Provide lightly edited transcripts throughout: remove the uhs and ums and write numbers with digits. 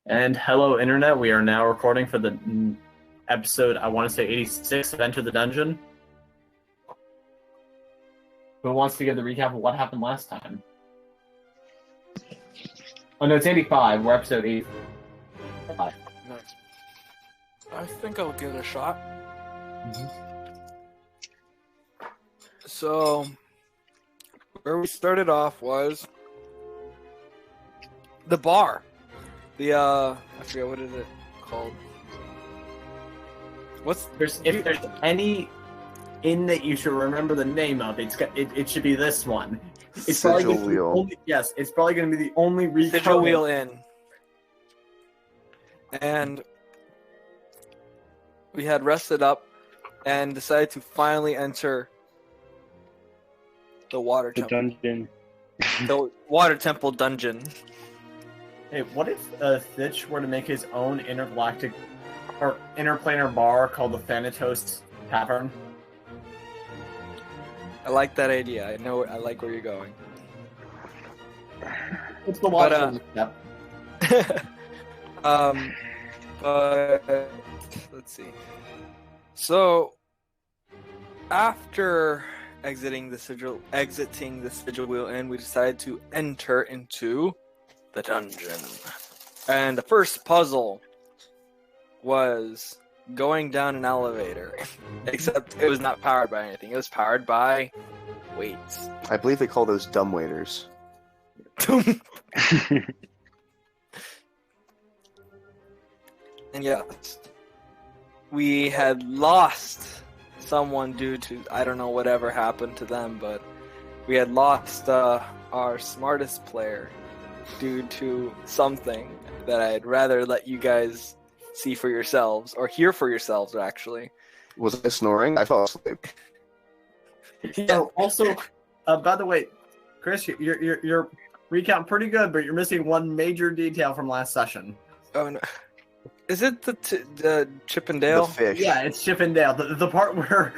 And hello, Internet. We are now recording for the episode, I want to say 86 of Enter the Dungeon. Who wants to give the recap of what happened last time? Oh, no, it's 85. We're episode 85. Nice. I think I'll give it a shot. So, where we started off was the bar. I forget what is it called. If there's any inn that you should remember the name of, it should be this one. It's Sigil probably Wheel. it's probably going to be the only Sigil Wheel Inn. And we had rested up and decided to finally enter the water The temple. dungeon. The water temple dungeon. Hey, what if Thitch were to make his own intergalactic or interplanar bar called the Thanatos Tavern? I like that idea. I like where you're going. It's the But, water step. But let's see. So after exiting the sigil wheel inn, we decided to enter into the dungeon. And the first puzzle was going down an elevator. Except it was not powered by anything. It was powered by weights. I believe they call those dumb waiters. And yes, we had lost someone due to, I don't know whatever happened to them, but we had lost our smartest player due to something that I'd rather let you guys see for yourselves, or hear for yourselves, actually. Was I snoring? I fell asleep. Yeah. Also, by the way, Chris, you're recounting pretty good, but you're missing one major detail from last session. Oh no. Is it the Chippendale? The fish. Yeah, it's Chip and Dale. The part where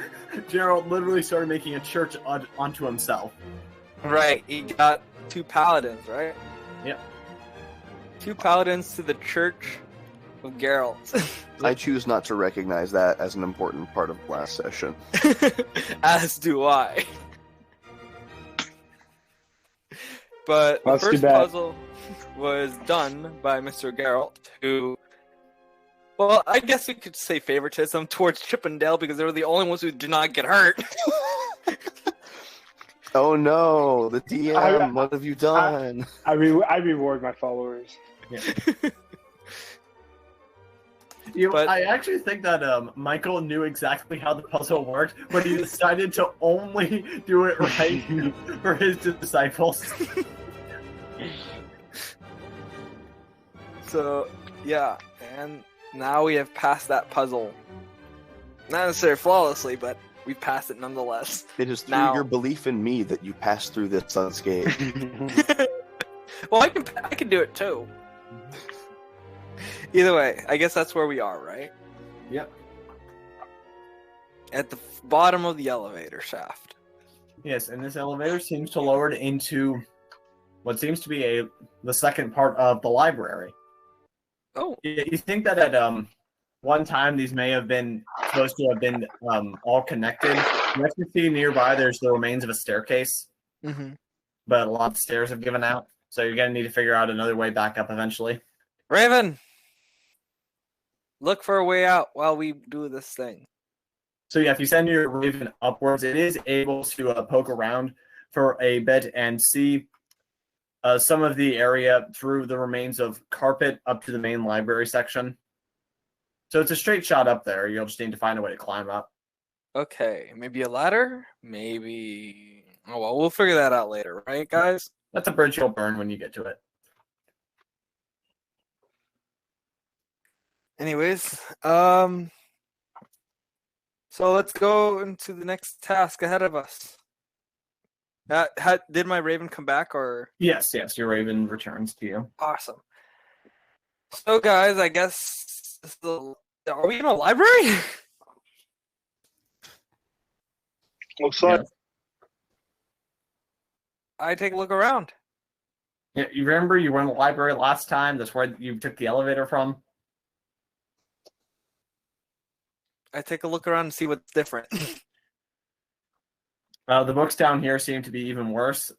Geralt literally started making a church onto himself. Right, he got 2 paladins, right? Yep. 2 paladins to the church of Geralt. I choose not to recognize that as an important part of last session. As do I. But the That's too first bad. puzzle was done by Mr. Geralt, who, well, I guess we could say favoritism towards Chippendale because they were the only ones who did not get hurt. Oh no, the DM, what have you done? I reward my followers. Yeah. But- I actually think that Michael knew exactly how the puzzle worked, but he decided to only do it right for his disciples. So, yeah, and now we have passed that puzzle. Not necessarily flawlessly, but we passed it nonetheless. It is through Now- your belief in me that you passed through this unscathed. Well, I can do it too. Either way, I guess that's where we are, right? Yep. At the bottom of the elevator shaft. Yes, and this elevator seems to lower it into what seems to be the second part of the library. Oh, You think that at one time these may have been supposed to have been all connected? You have to see nearby there's the remains of a staircase, mm-hmm. but a lot of stairs have given out, so you're going to need to figure out another way back up eventually. Raven! Look for a way out while we do this thing. So yeah, if you send your Raven upwards, it is able to poke around for a bit and see some of the area through the remains of carpet up to the main library section. So it's a straight shot up there. You'll just need to find a way to climb up. Okay, maybe a ladder? Maybe... Oh, well, we'll figure that out later, right, guys? That's a bridge you'll burn when you get to it. Anyways, so let's go into the next task ahead of us. Did my Raven come back, or? Yes, your Raven returns to you. Awesome. So, guys, I guess are we in a library? Looks like Yes. I take a look around. Yeah, you remember you were in the library last time? That's where you took the elevator from? I take a look around and see what's different. The books down here seem to be even worse.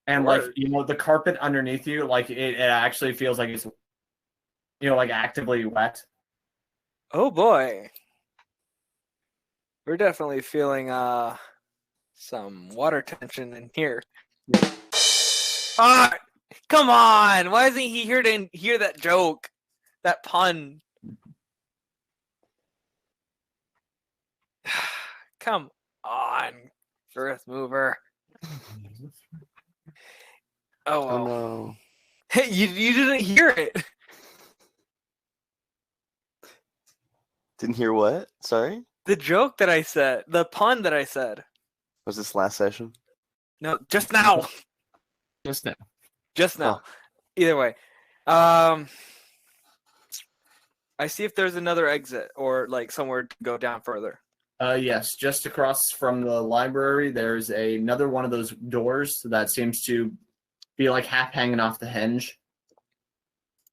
And, like, the carpet underneath you, like, it actually feels like it's, like, actively wet. Oh, boy. We're definitely feeling some water tension in here. Ah, come on! Why isn't he here to hear that joke? That pun. Come on, Earth Mover. Oh, well. no. Hey, you didn't hear it. Didn't hear what? Sorry? The joke that I said. The pun that I said. Was this last session? No, just now. Just now. Just now. Oh. Either way. I see if there's another exit or like somewhere to go down further. Yes, just across from the library, there's another one of those doors that seems to be like half hanging off the hinge.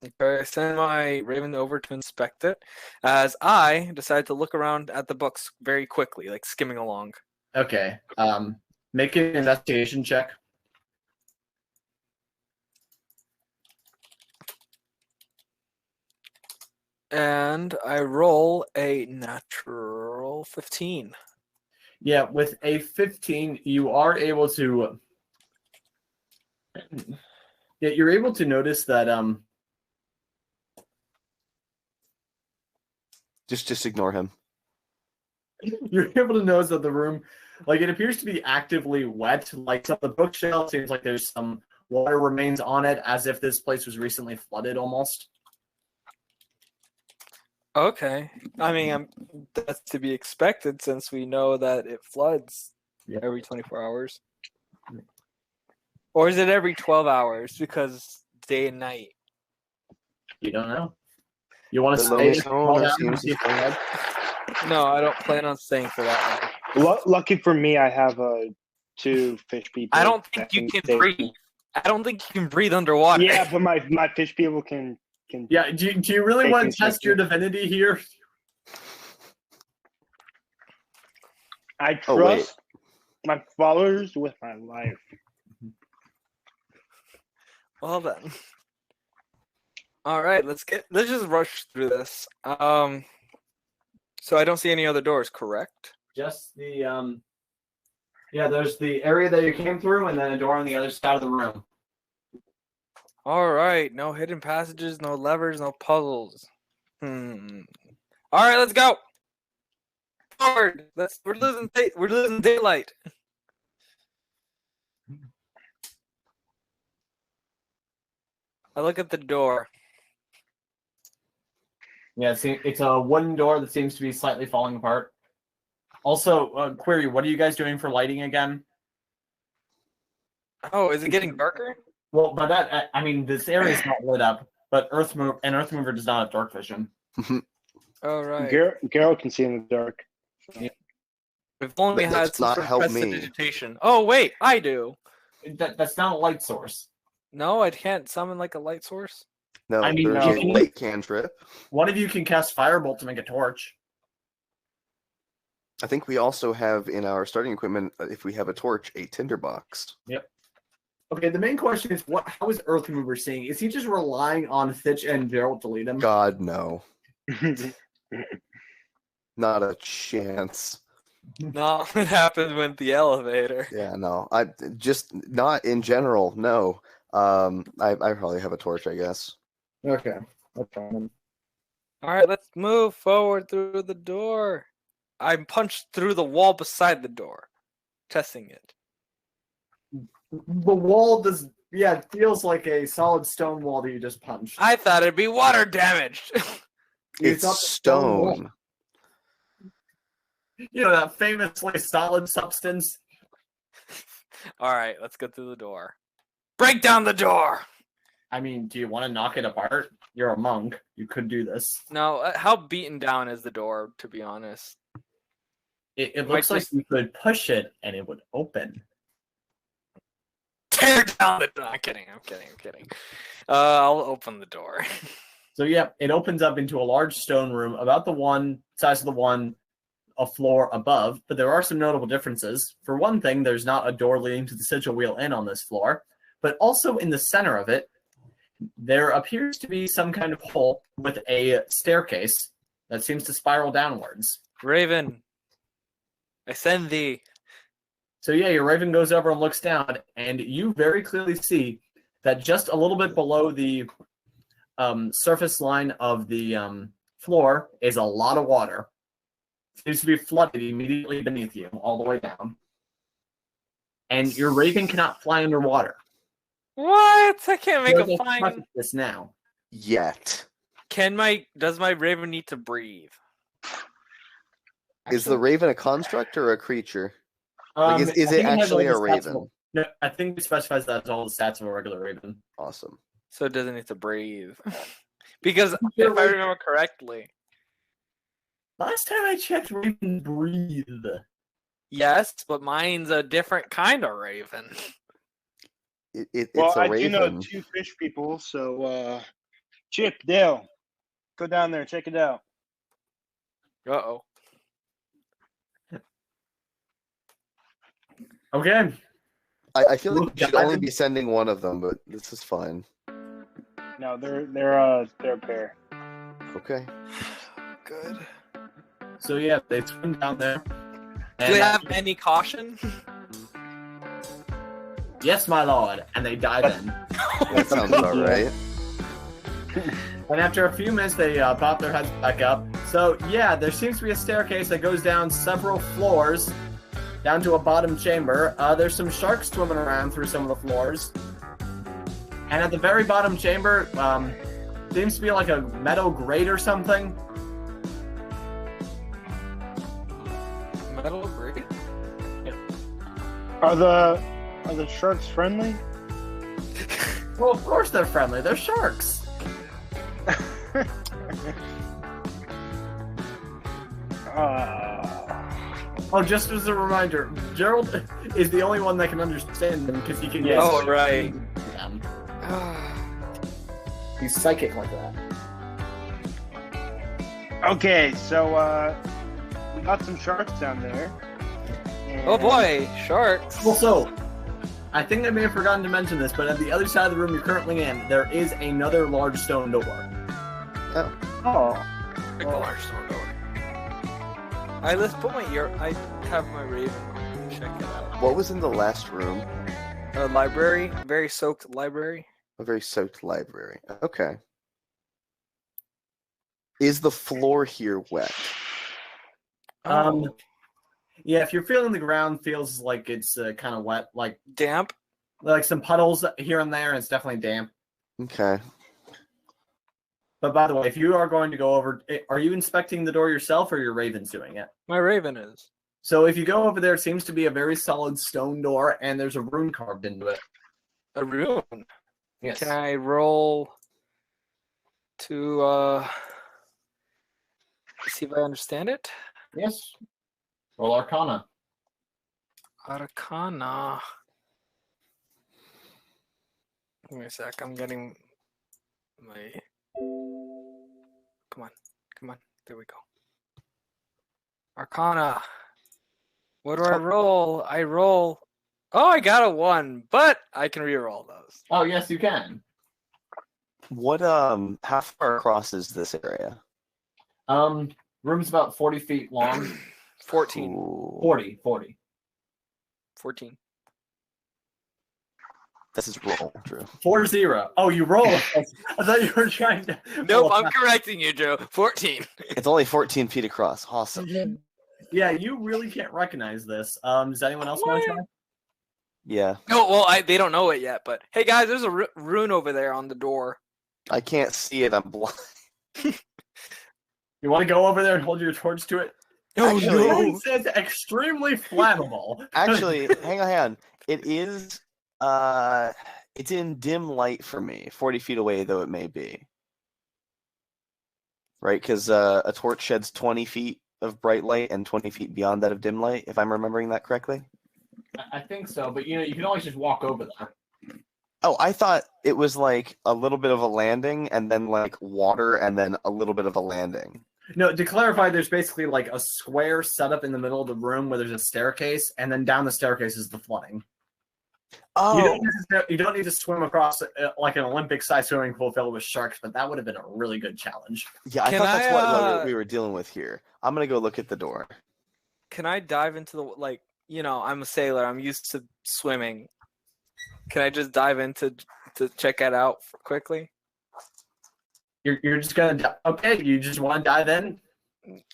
Okay, I send my Raven over to inspect it as I decide to look around at the books very quickly, like skimming along. Okay. Make an investigation check. And I roll a natural 15. Yeah, with a 15, you are able to. Yeah, you're able to notice that. Just ignore him. You're able to notice that the room, like, it appears to be actively wet. Like, some of the bookshelf seems like there's some water remains on it, as if this place was recently flooded almost. Okay. I mean, that's to be expected since we know that it floods every 24 hours. Or is it every 12 hours because day and night? You don't know. You want to The stay? owner seems to flood. No, I don't plan on staying for that long. Lucky for me, I have 2 fish people. I don't think you can breathe. I don't think you can breathe underwater. Yeah, but my fish people can. Yeah, do you really want to test your divinity here? I trust my followers with my life. Well then. All right, let's just rush through this. So I don't see any other doors, correct? Just the there's the area that you came through, and then a door on the other side of the room. All right, no hidden passages, no levers, no puzzles. All right, let's go. Forward. We're losing daylight. I look at the door. Yeah, it's a wooden door that seems to be slightly falling apart. Also, query: what are you guys doing for lighting again? Oh, is it getting darker? Well, by that I mean this area is not lit up, but Earth Mover does not have dark vision. All right. Geralt can see in the dark. We've only had That's some not sort of help me. prestidigitation. Oh wait, I do. That's not a light source. No, I can't summon like a light source. No, I mean, there's no. a light cantrip. One of you can cast Firebolt to make a torch. I think we also have in our starting equipment, if we have a torch, a tinderbox. Yep. Okay, the main question is, how is Earth Mover seeing? Is he just relying on Fitch and Geralt to lead him? God, no. Not a chance. No, it happened with the elevator. Yeah, no. I just not in general, no. I probably have a torch, I guess. Okay. That's fine. All right, let's move forward through the door. I punched through the wall beside the door, testing it. The wall it feels like a solid stone wall that you just punched. I thought it'd be water damaged. It's thought the stone. You know, that famously solid substance. All right, let's go through the door. Break down the door. I mean, do you want to knock it apart? You're a monk. You could do this. No, how beaten down is the door, to be honest? It looks like you could push it and it would open. tear down the door. I'm kidding. I'll open the door. So yeah, it opens up into a large stone room, about the one size of the one a floor above, but there are some notable differences. For one thing, there's not a door leading to the sigil wheel inn on this floor, but also in the center of it, there appears to be some kind of hole with a staircase that seems to spiral downwards. Raven, I send thee. So yeah, your raven goes over and looks down, and you very clearly see that just a little bit below the surface line of the floor is a lot of water. Seems to be flooded immediately beneath you, all the way down. And your raven cannot fly underwater. What? I can't make There's a a flying. preface this now. Yet. Does my raven need to breathe? Is the raven a construct or a creature? I is think it has actually all a the stats raven? No, I think it specifies that as all the stats of a regular raven. Awesome. So it doesn't need to breathe. Because Your if I raven- remember correctly, Last time I checked, ravens breathe. yes, but mine's a different kind of raven. It's Well, a I do raven. know 2 fish people, so Chip, Dale, go down there, check it out. Uh-oh. Okay. I feel like Look, we should only be sending one of them, but this is fine. No, they're a pair. Okay. Good. So yeah, they swim down there. Do they have any caution? Yes, my lord. And they dive in. That sounds about right. And after a few minutes, they pop their heads back up. So yeah, there seems to be a staircase that goes down several floors, down to a bottom chamber. There's some sharks swimming around through some of the floors. And at the very bottom chamber, seems to be like a metal grate or something. Metal grate? Are the sharks friendly? Well, of course they're friendly. They're sharks. Oh, just as a reminder, Gerald is the only one that can understand them because he can. Yes. Oh, right. them. He's psychic like that. Okay, so we got some sharks down there. Oh boy, sharks. Also, I think I may have forgotten to mention this, but at the other side of the room you're currently in, there is another large stone door. Oh, Like the large store door. Let's put my ear. I have my raven. Check it out. What was in the last room? A library, very soaked library. A very soaked library. Okay. Is the floor here wet? Um, Yeah, if you're feeling the ground feels like it's kind of wet, like Damp. some puddles here and there, and it's definitely damp. Okay. But by the way, if you are going to go over, are you inspecting the door yourself or your raven's doing it? My raven is. So if you go over there, it seems to be a very solid stone door, and there's a rune carved into it. A rune. Yes. Can I roll to see if I understand it? Yes. Roll Arcana. Arcana. Give me a sec. I'm getting my. Come on. There we go. Arcana. What do I roll? I roll. Oh, I got a 1, but I can reroll those. Oh, yes, you can. What how far across is this area? Room's about 40 feet long. 14. Ooh. 40. 14. This is roll, Drew. 4-0. Oh, you roll. I thought you were trying to. Nope, I'm correcting you, Joe. 14. It's only 14 feet across. Awesome. Yeah, you really can't recognize this. Does anyone else want to try? Yeah. No, well, they don't know it yet, but hey, guys, there's a rune over there on the door. I can't see it. I'm blind. You want to go over there and hold your torch to it? Oh, Actually- It says extremely flammable. Actually, hang on. It is it's in dim light for me, 40 feet away though it may be. Right, because a torch sheds 20 feet of bright light and 20 feet beyond that of dim light, if I'm remembering that correctly. I think so, but you can always just walk over there. Oh, I thought it was like a little bit of a landing and then like water and then a little bit of a landing. No, to clarify, there's basically like a square set up in the middle of the room where there's a staircase, and then down the staircase is the flooding. Oh, You don't need to swim across like an Olympic-sized swimming pool filled with sharks, but that would have been a really good challenge. yeah, I Can thought that's I, what we were dealing with here. I'm gonna go look at the door. Can I dive into the like? You know, I'm a sailor. I'm used to swimming. Can I just dive into to check it out quickly? You're just gonna okay? You just want to dive in?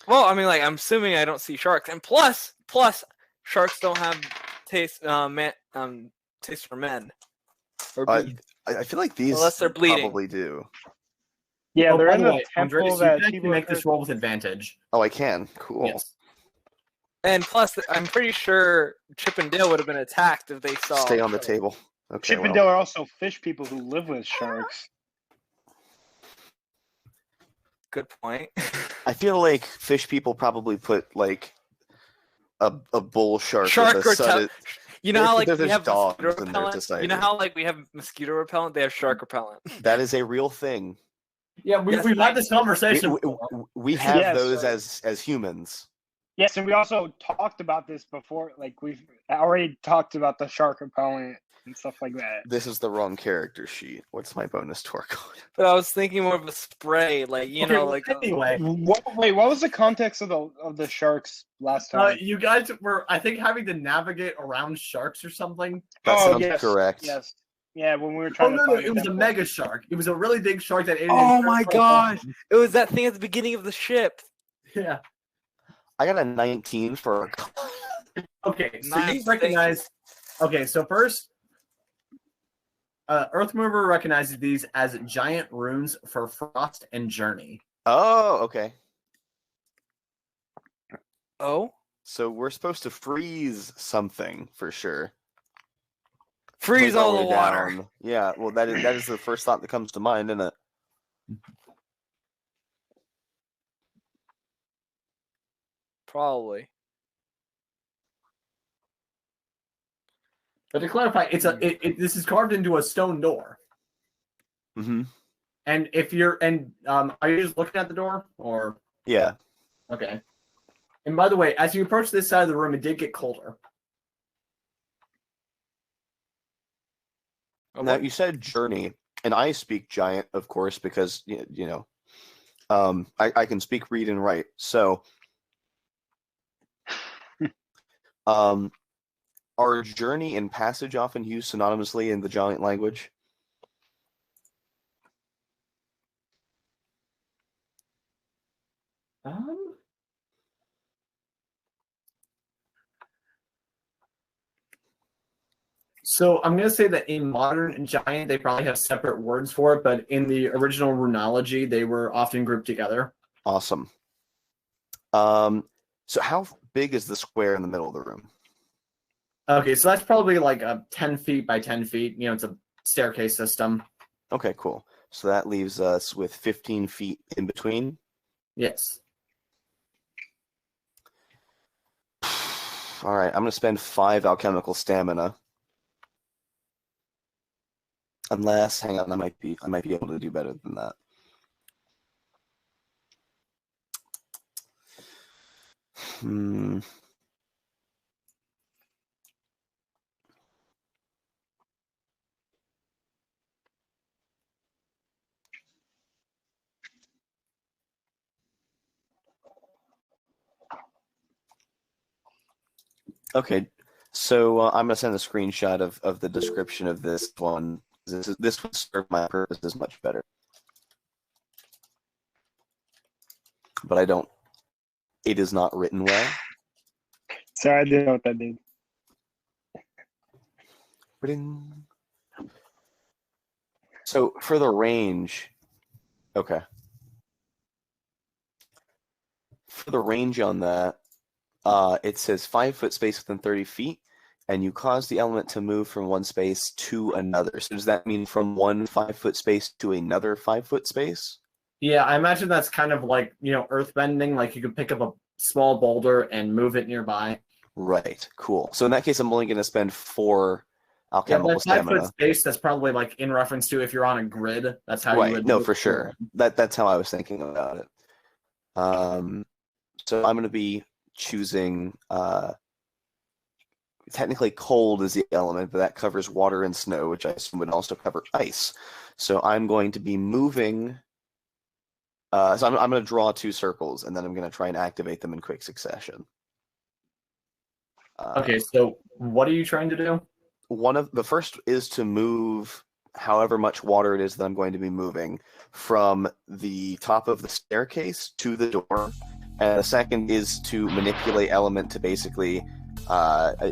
Well, I mean, like I'm assuming I don't see sharks, and plus, sharks don't have taste taste for men. Or beasts. I feel like these Unless they're bleeding. probably do. Yeah, they're by in the the way, temple Andres, you that can actually people make have this roll with advantage. Oh, I can. Cool. Yes. And plus, I'm pretty sure Chip and Dale would have been attacked if they saw. Stay on the table. Okay. Chip and Dale are also fish people who live with sharks. Good point. I feel like fish people probably put like a bull shark. Shark with a sudden, You know how like there's we have dogs mosquito in their repellent. You society. know how like we have mosquito repellent. They have shark repellent. That is a real thing. Yeah, we've had this conversation. We have Yes, those so- as humans. Yes, and we also talked about this before. Like we've already talked about the shark repellent and stuff like that. This is the wrong character sheet. What's my bonus torque on? But I was thinking more of a spray, like you Okay, know, well, like anyway, Wait, what was the context of the sharks last time? you guys were, I think, having to navigate around sharks or something. That sounds yes, correct. Yes. Yeah, when we were Oh trying no, to no, find it was a temple. mega shark. It was a really big shark that ate. an Oh entire my full gosh. ocean. it was that thing at the beginning of the ship. Yeah. I got a 19 for a Okay, so Nice, you recognize. Okay, so first, Earth Mover recognizes these as giant runes for Frost and Journey. Oh, okay. Oh, So we're supposed to freeze something for sure. freeze Like all the way water. down. Yeah, well that is the first thought that comes to mind, isn't it? Probably. But to clarify, this is carved into a stone door. Mm-hmm. And are you just looking at the door or? Yeah. Okay. And by the way, as you approach this side of the room, it did get colder. Oh, Now what? you said journey, and I speak giant, of course, because I can speak, read, and write. So, are journey and passage often used synonymously in the giant language? So I'm going to say that in modern giant, they probably have separate words for it, but in the original runology, they were often grouped together. Awesome. So how big is the square in the middle of the room? Okay, so that's probably like 10 feet by 10 feet. You know, it's a staircase system. Okay, cool. So that leaves us with 15 feet in between. Yes. All right, I'm going to spend 5 alchemical stamina. Unless, hang on, I might be able to do better than that. Okay, so I'm going to send a screenshot of the description of this one. This would serve my purposes much better. But I don't. It is not written well. Sorry, I didn't know what that did. Ba-ding. So for the range, okay. For the range on that, it says 5 foot space within 30 feet, and you cause the element to move from one space to another. So does that mean from one 5 foot space to another 5 foot space? Yeah, I imagine that's kind of like, earth bending. Like you could pick up a small boulder and move it nearby. Right, cool. So in that case, I'm only going to spend 4 Yeah, alchemical but 5 foot stamina. space, that's probably like in reference to if you're on a grid. That's how you Right, would no, move for sure. forward. That's how I was thinking about it. So I'm going to be choosing, technically cold is the element, but that covers water and snow, which I assume would also cover ice. So I'm going to be moving, so I'm going to draw 2 circles, and then I'm going to try and activate them in quick succession. Okay, so what are you trying to do? The first is to move however much water it is that I'm going to be moving from the top of the staircase to the door. And the second is to manipulate element to basically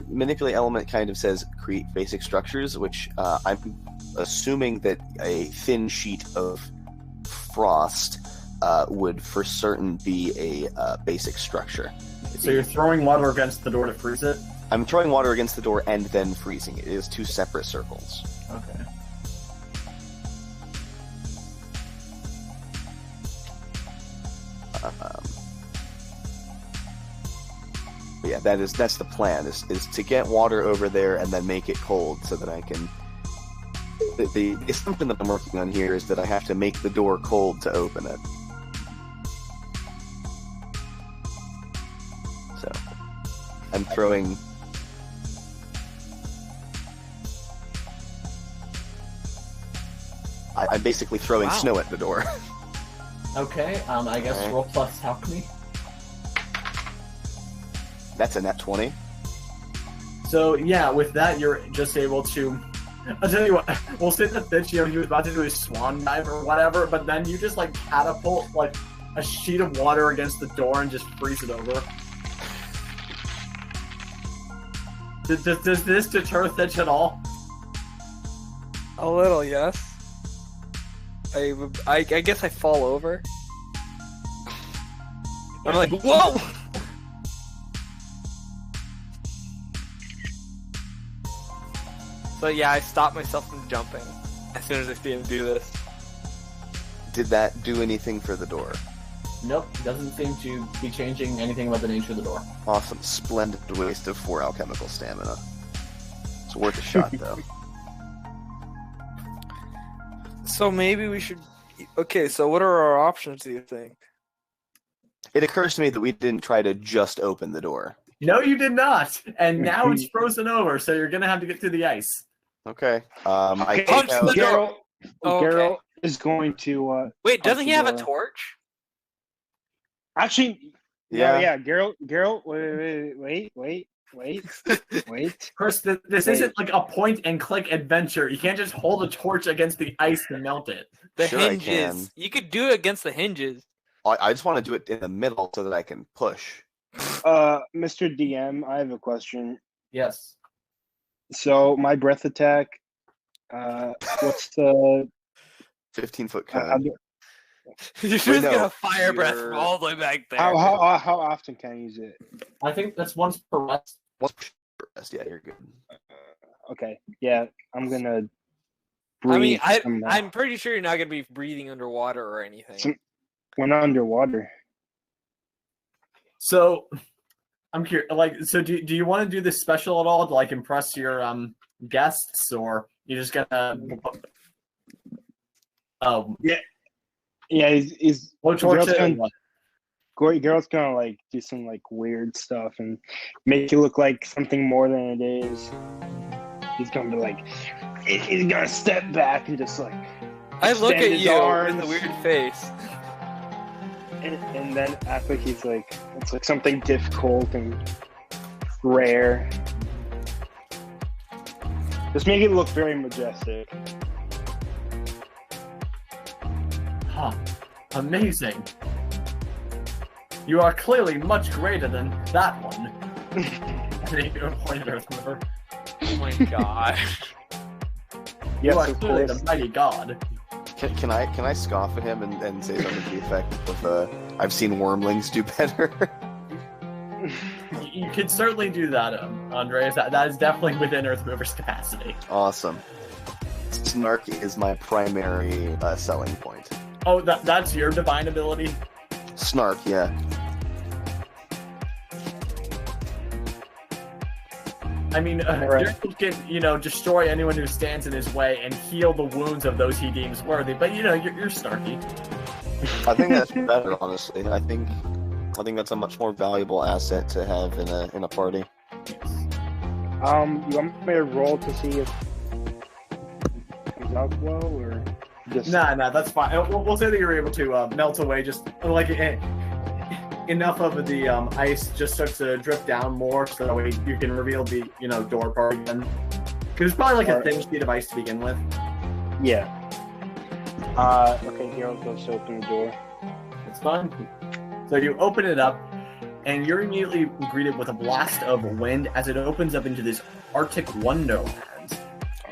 manipulate element kind of says create basic structures, which I'm assuming that a thin sheet of frost would for certain be a basic structure. So you're throwing water against the door to freeze it? I'm throwing water against the door and then freezing it. It is 2 separate circles. Okay. But yeah, that's the plan. Is to get water over there and then make it cold so that I can. The assumption that I'm working on here is that I have to make the door cold to open it. So I'm throwing. I'm basically throwing snow at the door. Okay, I guess Alright. roll plus alchemy. That's a net 20. So yeah, with that you're just able to. I'll tell you what. We'll say that bitch, he was about to do his swan dive or whatever, but then you just like catapult like a sheet of water against the door and just freeze it over. Does this deter Thitch at all? A little, yes. I guess I fall over. I'm like, whoa! So yeah, I stop myself from jumping as soon as I see him do this. Did that do anything for the door? Nope, doesn't seem to be changing anything about the nature of the door. Awesome. Splendid waste of 4 alchemical stamina. It's worth a shot, though. So maybe we should... Okay, so what are our options, do you think? It occurs to me that we didn't try to just open the door. No, you did not, and now it's frozen over, so you're gonna have to get through the ice. Okay. I take Punch out... the door. Geralt, Oh, okay. Geralt is going to. Wait, doesn't he have a door. torch? Actually, Yeah. yeah. Geralt, wait. Chris, this isn't like a point-and-click adventure. You can't just hold a torch against the ice and melt it. The Sure I hinges. can. You could do it against the hinges. I just want to do it in the middle so that I can push. Mr. DM, I have a question. Yes. So my breath attack. What's the 15-foot how, cone. You're just no, gonna fire breath you're- from all the way back there. how often can I use it? I think that's once per rest. Yeah, you're good. Okay, yeah, I'm gonna. Breathe I mean, some, I'm pretty sure you're not gonna be breathing underwater or anything. when underwater. So, I'm curious. Like, so do you want to do this special at all to like impress your guests, or you just gonna? Yeah, he's Blow torch Geralt's it or gonna- what? Geralt's gonna like do some like weird stuff and make it look like something more than it is. He's gonna be like, he's gonna step back and just like, I look extend at his you arms. with a weird face. and then after he's like, it's like something difficult and rare. Just make it look very majestic. Huh. Amazing. You are clearly much greater than that one. And then you point at Earth River. Oh my god. You Yes, are of clearly course. the mighty god. Can I scoff at him and say something to the effect of I've seen wormlings do better? You could certainly do that, Andreas. That is definitely within Earth River's capacity. Awesome. Snark is my primary selling point. Oh, that's your divine ability? Snark, yeah. I mean, Geralt can, destroy anyone who stands in his way and heal the wounds of those he deems worthy. But you're snarky. I think that's better, honestly. I think that's a much more valuable asset to have in a party. You want me to roll to see if it comes out well, or just? Nah, that's fine. We'll say that you're able to melt away just like enough of the ice just starts to drip down more, so that way you can reveal the door part again. Because it's probably like a thin sheet of ice to begin with. Yeah. Okay, Geralt goes to open the door. It's fun. So you open it up, and you're immediately greeted with a blast of wind as it opens up into this Arctic wonderland.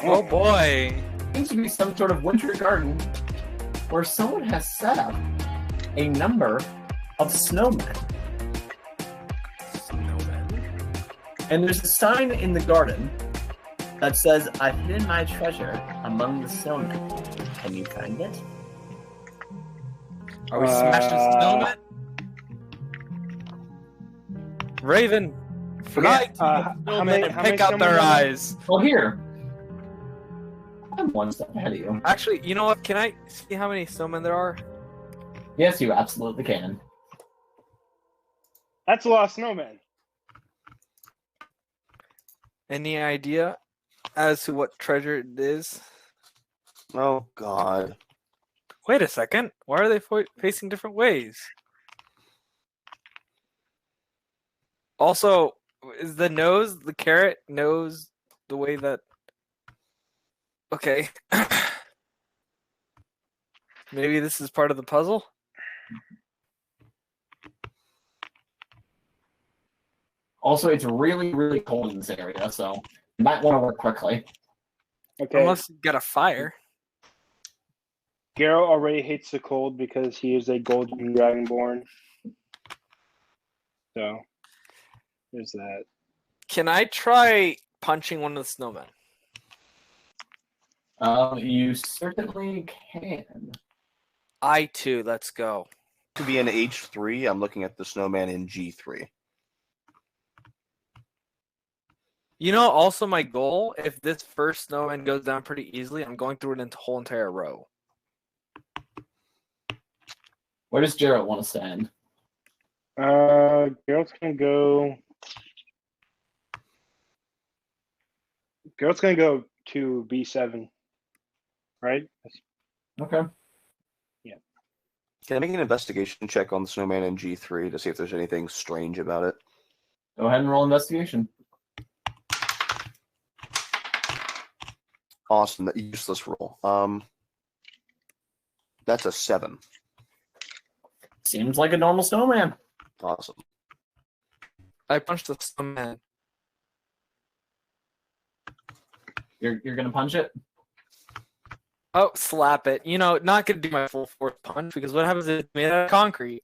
Oh boy! Seems to be some sort of winter garden where someone has set up a number of snowmen. And there's a sign in the garden that says, "I've hidden my treasure among the snowmen. Can you find it?" Are we smashing snowmen? Raven, fly to the snowmen and pick out their eyes. Well, here. I'm one step ahead of you. Actually, you know what? Can I see how many snowmen there are? Yes, you absolutely can. That's a lot of snowmen. Any idea as to what treasure it is? Oh God! Wait a second. Why are they facing different ways? Also, is the carrot nose the way that... Okay. Maybe this is part of the puzzle? Also, it's really, really cold in this area, so you might want to work quickly. Okay. Unless you got a fire. Geralt already hates the cold because he is a golden dragonborn. So, there's that. Can I try punching one of the snowmen? You certainly can. I too, let's go. To be in H3, I'm looking at the snowman in G3. Also my goal, if this first snowman goes down pretty easily, I'm going through it into whole entire row. Where does Geralt want to stand? Geralt's gonna go. Geralt's gonna go to B7. Right? Okay. Yeah. Can I make an investigation check on the snowman in G3 to see if there's anything strange about it? Go ahead and roll investigation. Awesome. That useless roll. That's a 7. Seems like a normal snowman. Awesome. I punched the snowman. You're gonna punch it? Oh, slap it. Not gonna do my full force punch because what happens is it's made out of concrete.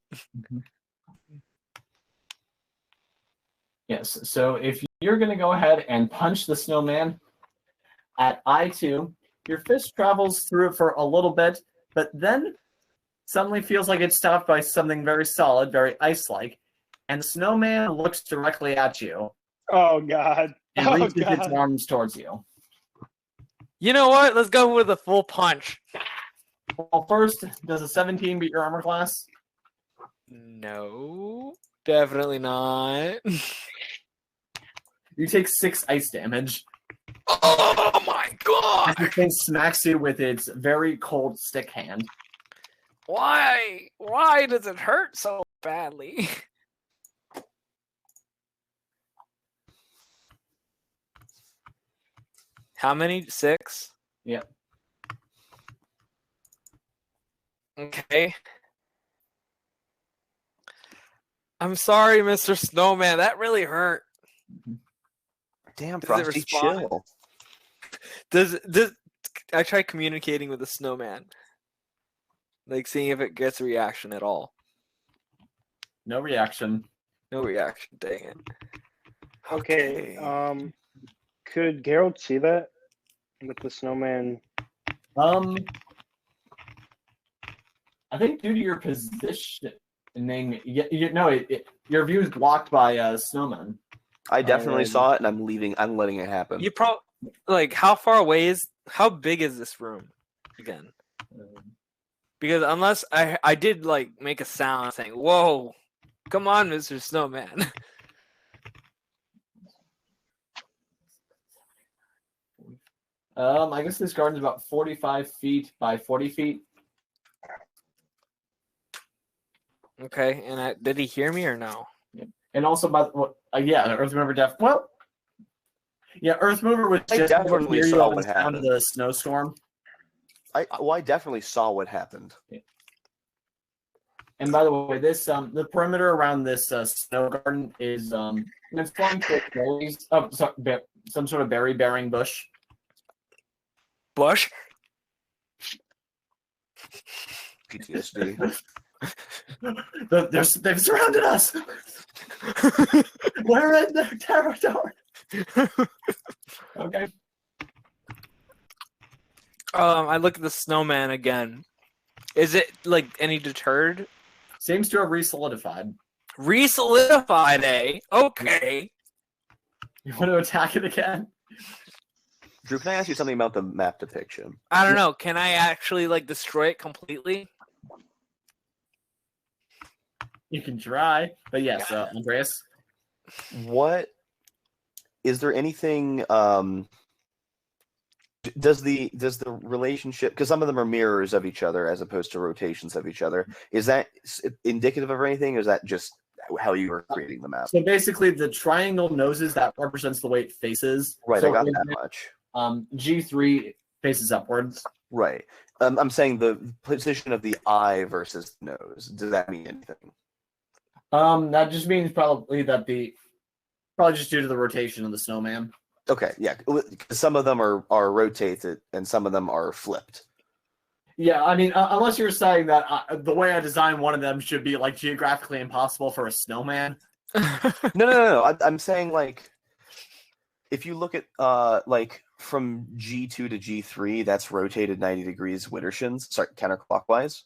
Yes. So if you're gonna go ahead and punch the snowman at I2, your fist travels through it for a little bit, but then suddenly feels like it's stopped by something very solid, very ice-like, and the snowman looks directly at you. Oh God! And reaches its arms towards you. You know what? Let's go with a full punch. Well, first, does a 17 beat your armor class? No, definitely not. You take 6 ice damage. Oh my God! As the thing smacks you with its very cold stick hand. Why? Why does it hurt so badly? How many? 6? Yep. Okay. I'm sorry, Mr. Snowman. That really hurt. Damn, Does it Frosty, respond? chill. Does I try communicating with the snowman? Like seeing if it gets a reaction at all. No reaction. No reaction, dang it. Okay. Could Geralt see that with the snowman? I think due to your positioning, your view is blocked by snowmen. I definitely Alrighty. saw it, and I'm leaving. I'm letting it happen. You probably like how far away is? How big is this room again? Because unless I did like make a sound saying, "Whoa, come on, Mr. Snowman." I guess this garden's about 45 feet by 40 feet. Okay, and did he hear me or no? And also, yeah, Earth Mover Well, yeah, Earth Mover was I just over definitely near you saw on what the sound of happened. the snowstorm. I definitely saw what happened. And by the way, this the perimeter around this snow garden is it's flying thick berries. Oh, sorry, some sort of berry-bearing bush. Bush? PTSD. They've surrounded us. We're in their territory. Okay. I look at the snowman again. Is it like any deterred? Seems to have re-solidified. Re-solidified, eh? Okay. You want to attack it again? Drew, can I ask you something about the map depiction? I don't know. Can I actually like destroy it completely? You can try, but yes, Andreas. What is there anything? Does the relationship, because some of them are mirrors of each other as opposed to rotations of each other, is that indicative of anything, or is that just how you were creating the map? So basically, the triangle noses that represents the way it faces. Right, So I got that much. G3 faces upwards. Right. I'm saying the position of the eye versus the nose. Does that mean anything? That just means probably just due to the rotation of the snowman. Okay, yeah. Some of them are rotated and some of them are flipped. Yeah, I mean, unless you're saying that the way I designed one of them should be like geographically impossible for a snowman. No. I'm saying like, if you look at like from G2 to G3, that's rotated 90 degrees Widdershins, sorry, counterclockwise.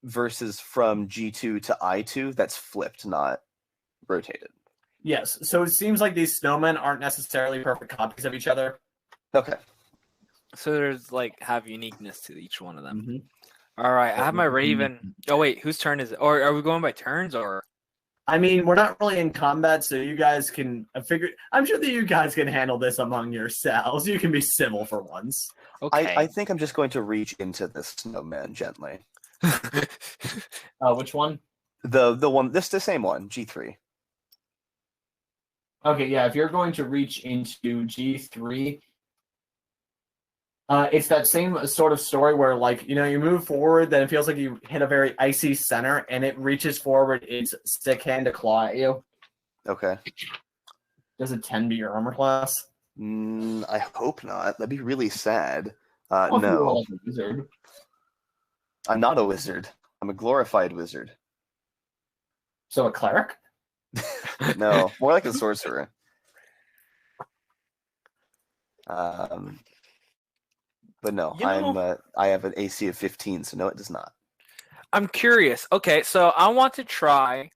Versus from G2 to I2, that's flipped, not rotated. Yes, so it seems like these snowmen aren't necessarily perfect copies of each other. Okay. So there's like have uniqueness to each one of them. Mm-hmm. All right, I have my raven. Oh wait, whose turn is it? Or are we going by turns or? I mean, we're not really in combat, so you guys can figure. I'm sure that you guys can handle this among yourselves. You can be civil for once. Okay. I think I'm just going to reach into this snowman gently. Which one? The one, the same one, G3. Okay, yeah. If you're going to reach into G3, it's that same sort of story where, like, you move forward, then it feels like you hit a very icy center, and it reaches forward its stick hand to claw at you. Okay. Does a 10 be your armor class? I hope not. That'd be really sad. Well, if you were No. like a wizard. I'm not a wizard. I'm a glorified wizard. So a cleric? No, more like a sorcerer. But no, I have an AC of 15, so no, it does not. I'm curious. Okay, so I want to try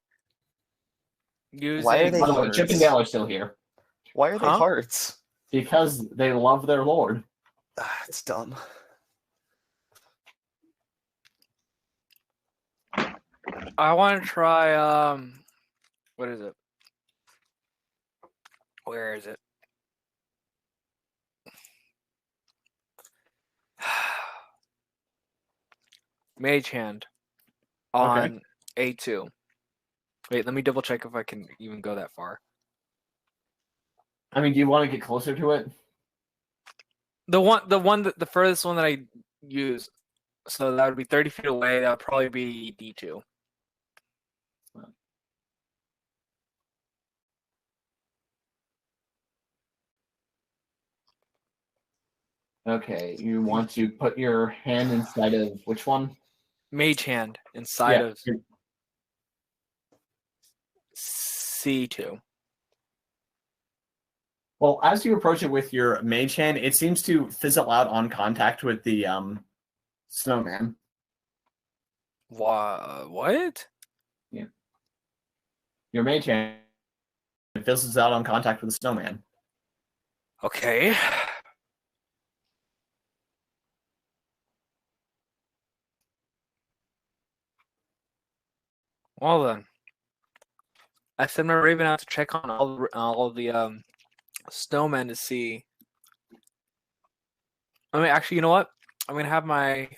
using. Why are they By the way, hearts? Chip and Dale are still here Why are they Huh? hearts? because they love their lord. It's dumb. I want to try. What is it? Where is it? Mage hand on A2. Wait, let me double check if I can even go that far. I mean, do you want to get closer to it? The furthest one that I use, so that would be 30 feet away. That would probably be D2. Okay, you want to put your hand inside of which one? Mage hand inside of C2. Well, as you approach it with your mage hand, it seems to fizzle out on contact with the snowman. What? Your mage hand it fizzles out on contact with the snowman. Okay. Well then, I sent my Raven out to check on all of the snowmen to see. I mean, actually, you know what? I'm gonna have my.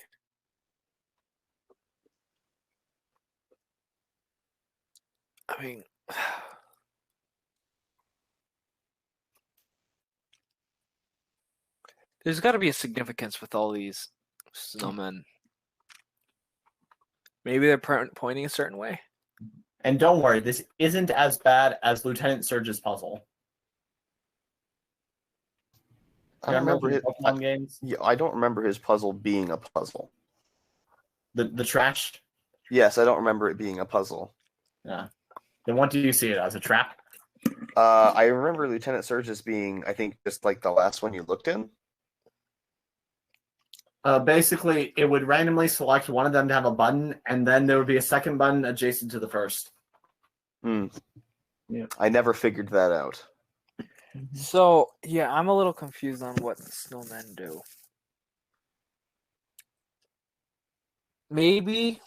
I mean, there's got to be a significance with all these snowmen. Maybe they're pointing a certain way. And don't worry, this isn't as bad as Lieutenant Surge's puzzle. I don't remember it. Pokemon games. Yeah, I don't remember his puzzle being a puzzle. The trash. Yes, I don't remember it being a puzzle. Yeah. Then what do you see it as? A trap? I remember Lieutenant Surge's being, I think, just like the last one you looked in. Basically, it would randomly select one of them to have a button, and then there would be a second button adjacent to the first. Yeah. I never figured that out. So yeah, I'm a little confused on what the snowmen do. Maybe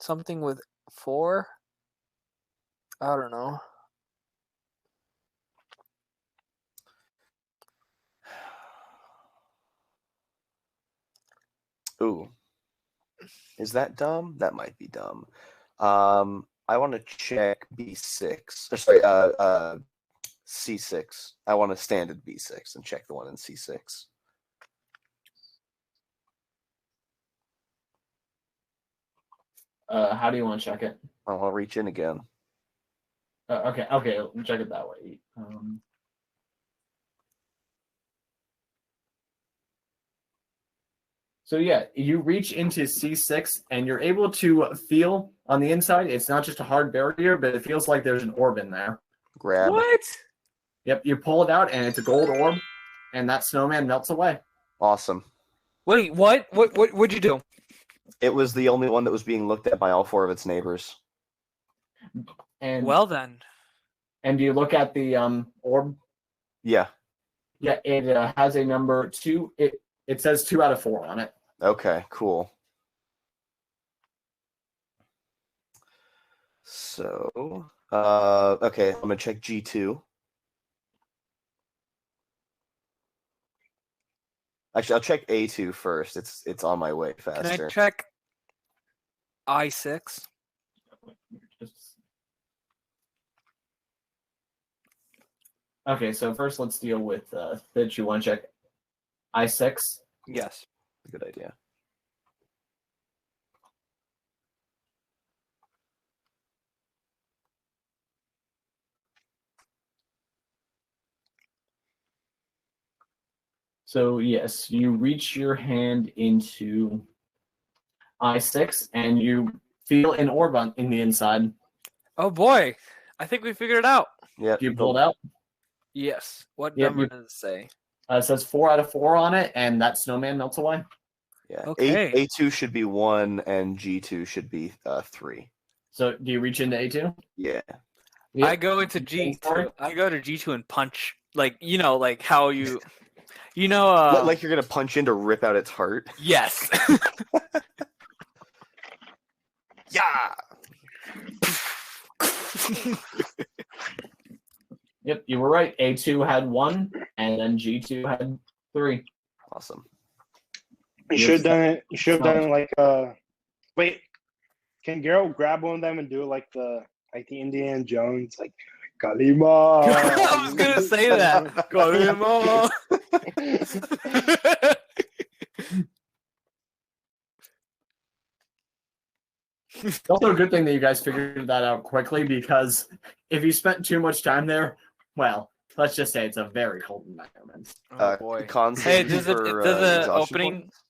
something with 4. I don't know. Ooh. Is that dumb? That might be dumb. I want to check B6. Or sorry, C6. I want to stand at B6 and check the one in C6. How do you want to check it? I'll reach in again. Okay, check it that way. So yeah, you reach into C6 and you're able to feel on the inside. It's not just a hard barrier, but it feels like there's an orb in there. Grab. What? Yep, you pull it out and it's a gold orb, and that snowman melts away. Awesome. Wait, what? What'd you do? It was the only one that was being looked at by all 4 of its neighbors. And Well then. and you look at the orb. Yeah. Yeah, it has a number 2. It says 2 out of 4 on it. Okay, cool. So, okay, I'm gonna check G2. Actually, I'll check A2 first. It's on my way faster. Can I check I6? Okay, so first let's deal with that you want to check I6. Yes. Good idea. So yes, you reach your hand into I6 and you feel an orb in the inside. Oh boy, I think we figured it out. Yeah. You pull it out. Yes. What Yeah, number does it say? It says 4 out of 4 on it, and that snowman melts away. Yeah. Okay. A2 should be 1 and G2 should be 3. So do you reach into A2? Yeah. Yep. I go into G2. I go to G2 and punch, like like how you, Like you're gonna punch in to rip out its heart. Yes. Yeah. Yep, you were right. A2 had 1, and then G2 had 3. Awesome. You should have done it. You should have done it like Wait, can Geralt grab one of them and do it like the Indiana Jones, like Kalima? I was gonna say that. Kalima. It's also a good thing that you guys figured that out quickly, because if you spent too much time there, well, let's just say it's a very cold environment. Oh boy. Con Hey, save does for, the exhaustion opening? points?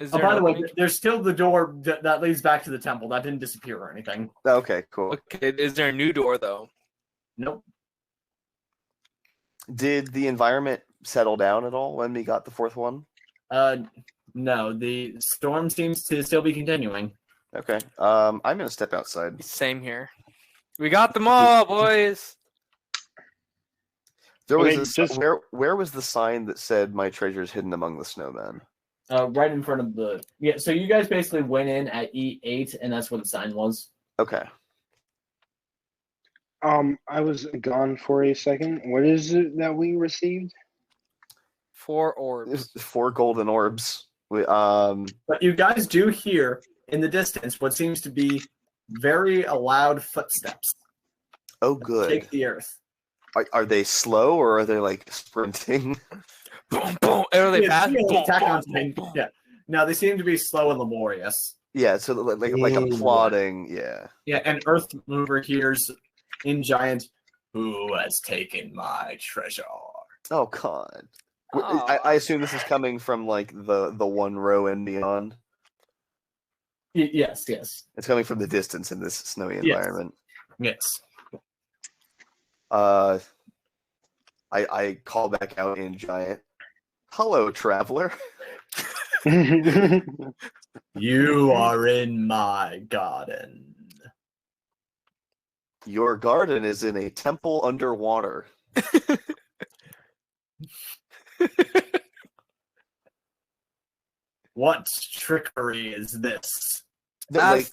Is Oh, there by an the way, opening? there's still the door that leads back to the temple. That didn't disappear or anything. Okay, cool. Okay, is there a new door though? Nope. Did the environment settle down at all when we got the 4th one? No, the storm seems to still be continuing. Okay. I'm gonna step outside. Same here. We got them all, boys. There was Okay, a, just- where was the sign that said my treasure is hidden among the snowmen? Right in front of the So you guys basically went in at E8, and that's what the sign was. Okay. I was gone for a second. What is it that we received? 4 orbs. 4 golden orbs. But you guys do hear in the distance what seems to be very loud footsteps Oh, good. shake the earth. Are they slow or are they like sprinting? Boom, boom. Are they fast? Yeah, Boom, attack boom, on boom, Spain. boom. Yeah. No, they seem to be slow and laborious. Yeah, so like a Ooh. plodding. Yeah. Yeah, and Earth Mover hears in giant, "Who has taken my treasure?" Oh God. Aw. I assume this is coming from like the 1 row and beyond. Yes. It's coming from the distance in this snowy Yes. environment. Yes. I call back out in giant. Hello, traveler. You are in my garden. Your garden is in a temple underwater. What trickery is this? That's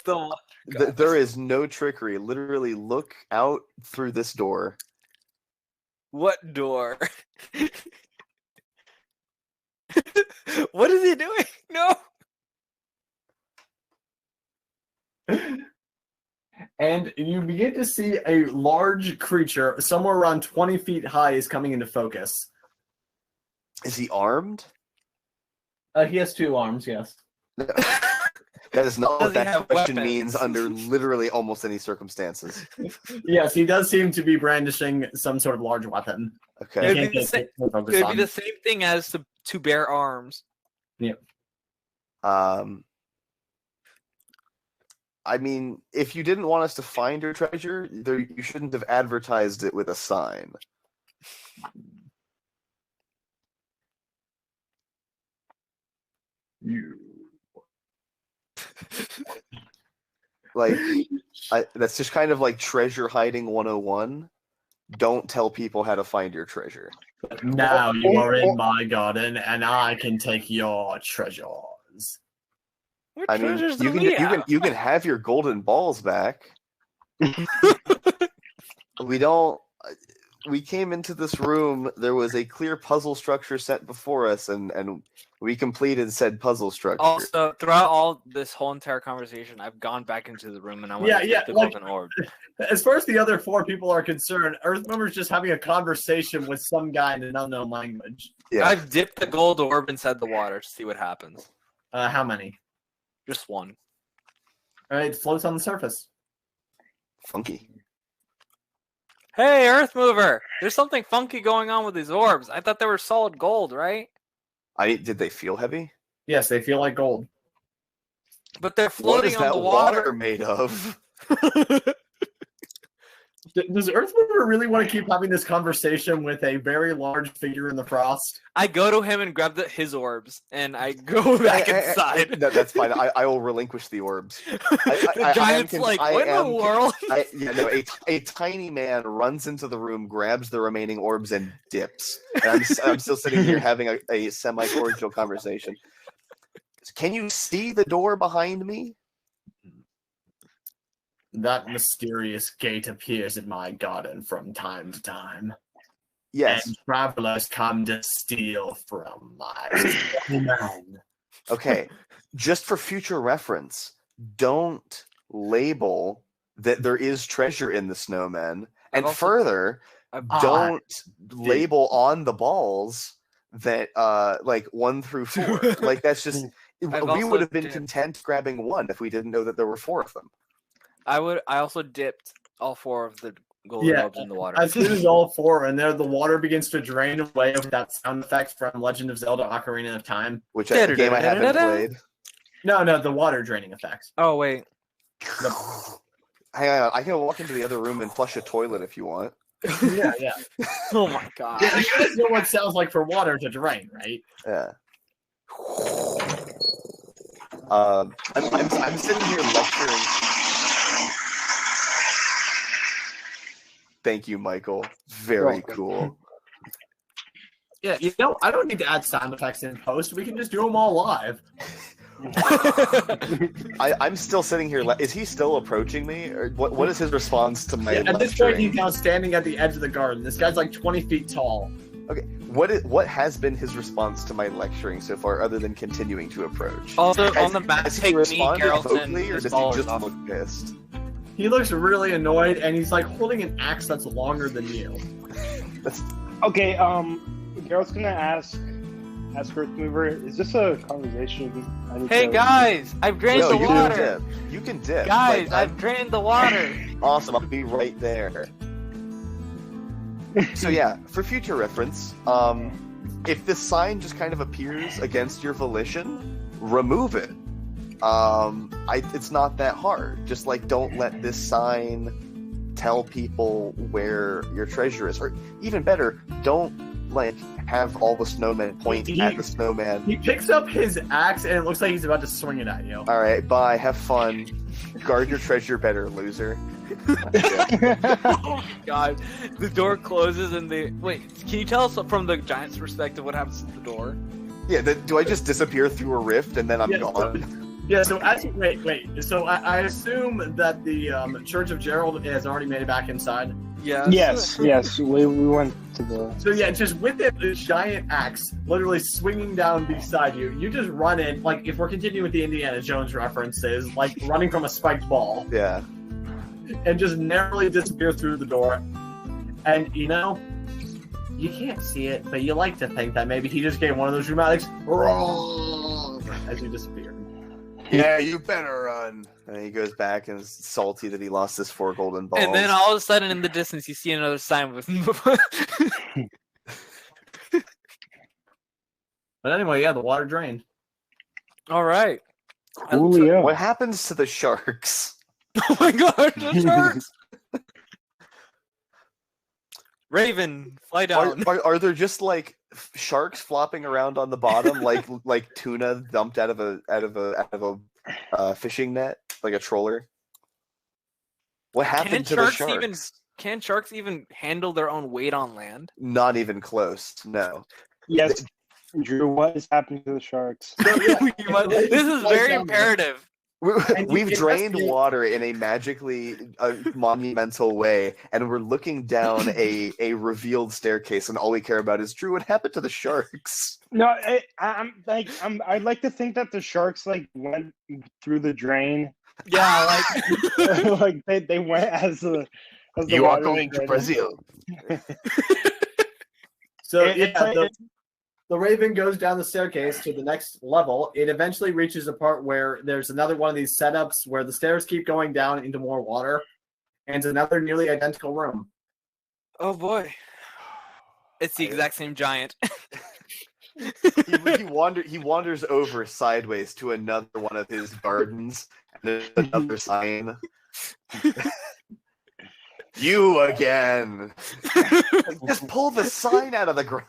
There is no trickery. Literally, look out through this door. What door? What is he doing? No. And you begin to see a large creature, somewhere around 20 feet high, is coming into focus. Is he armed? He has 2 arms, yes. That is not Does what he that have question weapons? means under literally almost any circumstances. Yes, he does seem to be brandishing some sort of large weapon. Okay. It'd Can't be the get same- full focus It'd on. be the same thing as to bear arms. I mean, if you didn't want us to find your treasure, you shouldn't have advertised it with a sign. You. Like, that's just kind of like treasure hiding 101. Don't tell people how to find your treasure. Now you are in my garden, and I can take your treasures. What I mean, treasures you do can we you have? can have your golden balls back. We came into this room, there was a clear puzzle structure set before us, and we completed said puzzle structure. Also, throughout all this whole entire conversation, I've gone back into the room and I want to Yeah, the like- golden orb. As far as the other 4 people are concerned, Earthmover's just having a conversation with some guy in an unknown language. Yeah. I've dipped the gold orb inside the water to see what happens. How many? Just 1. All right, it floats on the surface. Funky. Hey, Earth Mover! There's something funky going on with these orbs. I thought they were solid gold, right? Did they feel heavy? Yes, they feel like gold. But they're What floating is on that the water water. made of? Does Earthmover really want to keep having this conversation with a very large figure in the frost? I go to him and grab his orbs, and I go back inside. That's fine. I will relinquish the orbs. The giant's like, what in the world? A tiny man runs into the room, grabs the remaining orbs, and dips. And I'm still sitting here having a semi-cordial conversation. Can you see the door behind me? That mysterious gate appears in my garden from time to time. Yes. And travelers come to steal from my man. Okay. Just for future reference, don't label that there is treasure in the snowmen. And also- further, I've- don't label on the balls that like 1 through 4. Like that's just we also would have been dipped. content grabbing 1 if we didn't know that there were 4 of them. I also dipped all 4 of the golden orbs in the water. As soon as all 4 and there, the water begins to drain away with that sound effect from Legend of Zelda: Ocarina of Time. Which is a game I haven't played. No, the water draining effect. Oh wait, Hang on, I can walk into the other room and flush a toilet if you want. Yeah. oh my god! Yeah, you guys know what it sounds like for water to drain, right? Yeah. I'm sitting here lecturing. Thank you, Michael. Very Welcome. cool. Yeah, I don't need to add sound effects in post. We can just do them all live. I'm still sitting here. Is he still approaching me? Or what is his response to my At this point, he's lecturing? now standing at the edge of the garden. This guy's like 20 feet tall. Okay, what has been his response to my lecturing so far, other than continuing to approach? Also, Has- on the map, has he take me, responded Geralt, vocally, or and does follow he just off. look pissed? He looks really annoyed, and he's like holding an axe that's longer than you. Okay, Geralt's gonna ask Earthmover, is this a conversation? I need Hey to- guys, I've drained No, the you water. can dip. You can dip. Guys, Like, I've drained the water. awesome. I'll be right there. So yeah, for future reference, if this sign just kind of appears against your volition, remove it. It's not that hard. Just like don't let this sign tell people where your treasure is, or even better, don't like have all the snowmen point at the snowman. He picks up his axe, and it looks like he's about to swing it at you. All right, bye. Have fun. Guard your treasure better, loser. Oh my god. The door closes and wait, can you tell us from the giant's perspective what happens to the door? Yeah. Do I just disappear through a rift and then I'm Yeah, gone? Yeah, so wait. So I assume that the Church of Geralt has already made it back inside. Yeah. yes, we went to the... So yeah, just with this giant axe literally swinging down beside you, you just run in, like if we're continuing with the Indiana Jones references, like running from a spiked ball, Yeah. and just narrowly disappear through the door. And you can't see it, but you like to think that maybe he just gave one of those dramatics as he disappeared. Yeah, you better run. And he goes back and is salty that he lost his 4 golden balls. And then all of a sudden in the distance you see another sign with But anyway, yeah, the water drained. Alright. Coolio. What happens to the sharks? Oh my gosh, the sharks! Raven, fly down. Are there just like sharks flopping around on the bottom, like tuna dumped out of a fishing net, like a troller? What happened to the sharks? Can sharks even handle their own weight on land? Not even close. No. Yes, Drew, what is happening to the sharks? This is very imperative. We've drained water in a magically monumental way, and we're looking down a revealed staircase, and all we care about is, Drew, what happened to the sharks? No, I'd like to think that the sharks like went through the drain. Yeah, like they went as the You are water going to drained. Brazil. So It's the Raven goes down the staircase to the next level. It eventually reaches a part where there's another one of these setups where the stairs keep going down into more water, and it's another nearly identical room. oh boy. It's the exact same giant. He wanders over sideways to another one of his gardens, and there's another sign. You again! Just pull the sign out of the ground.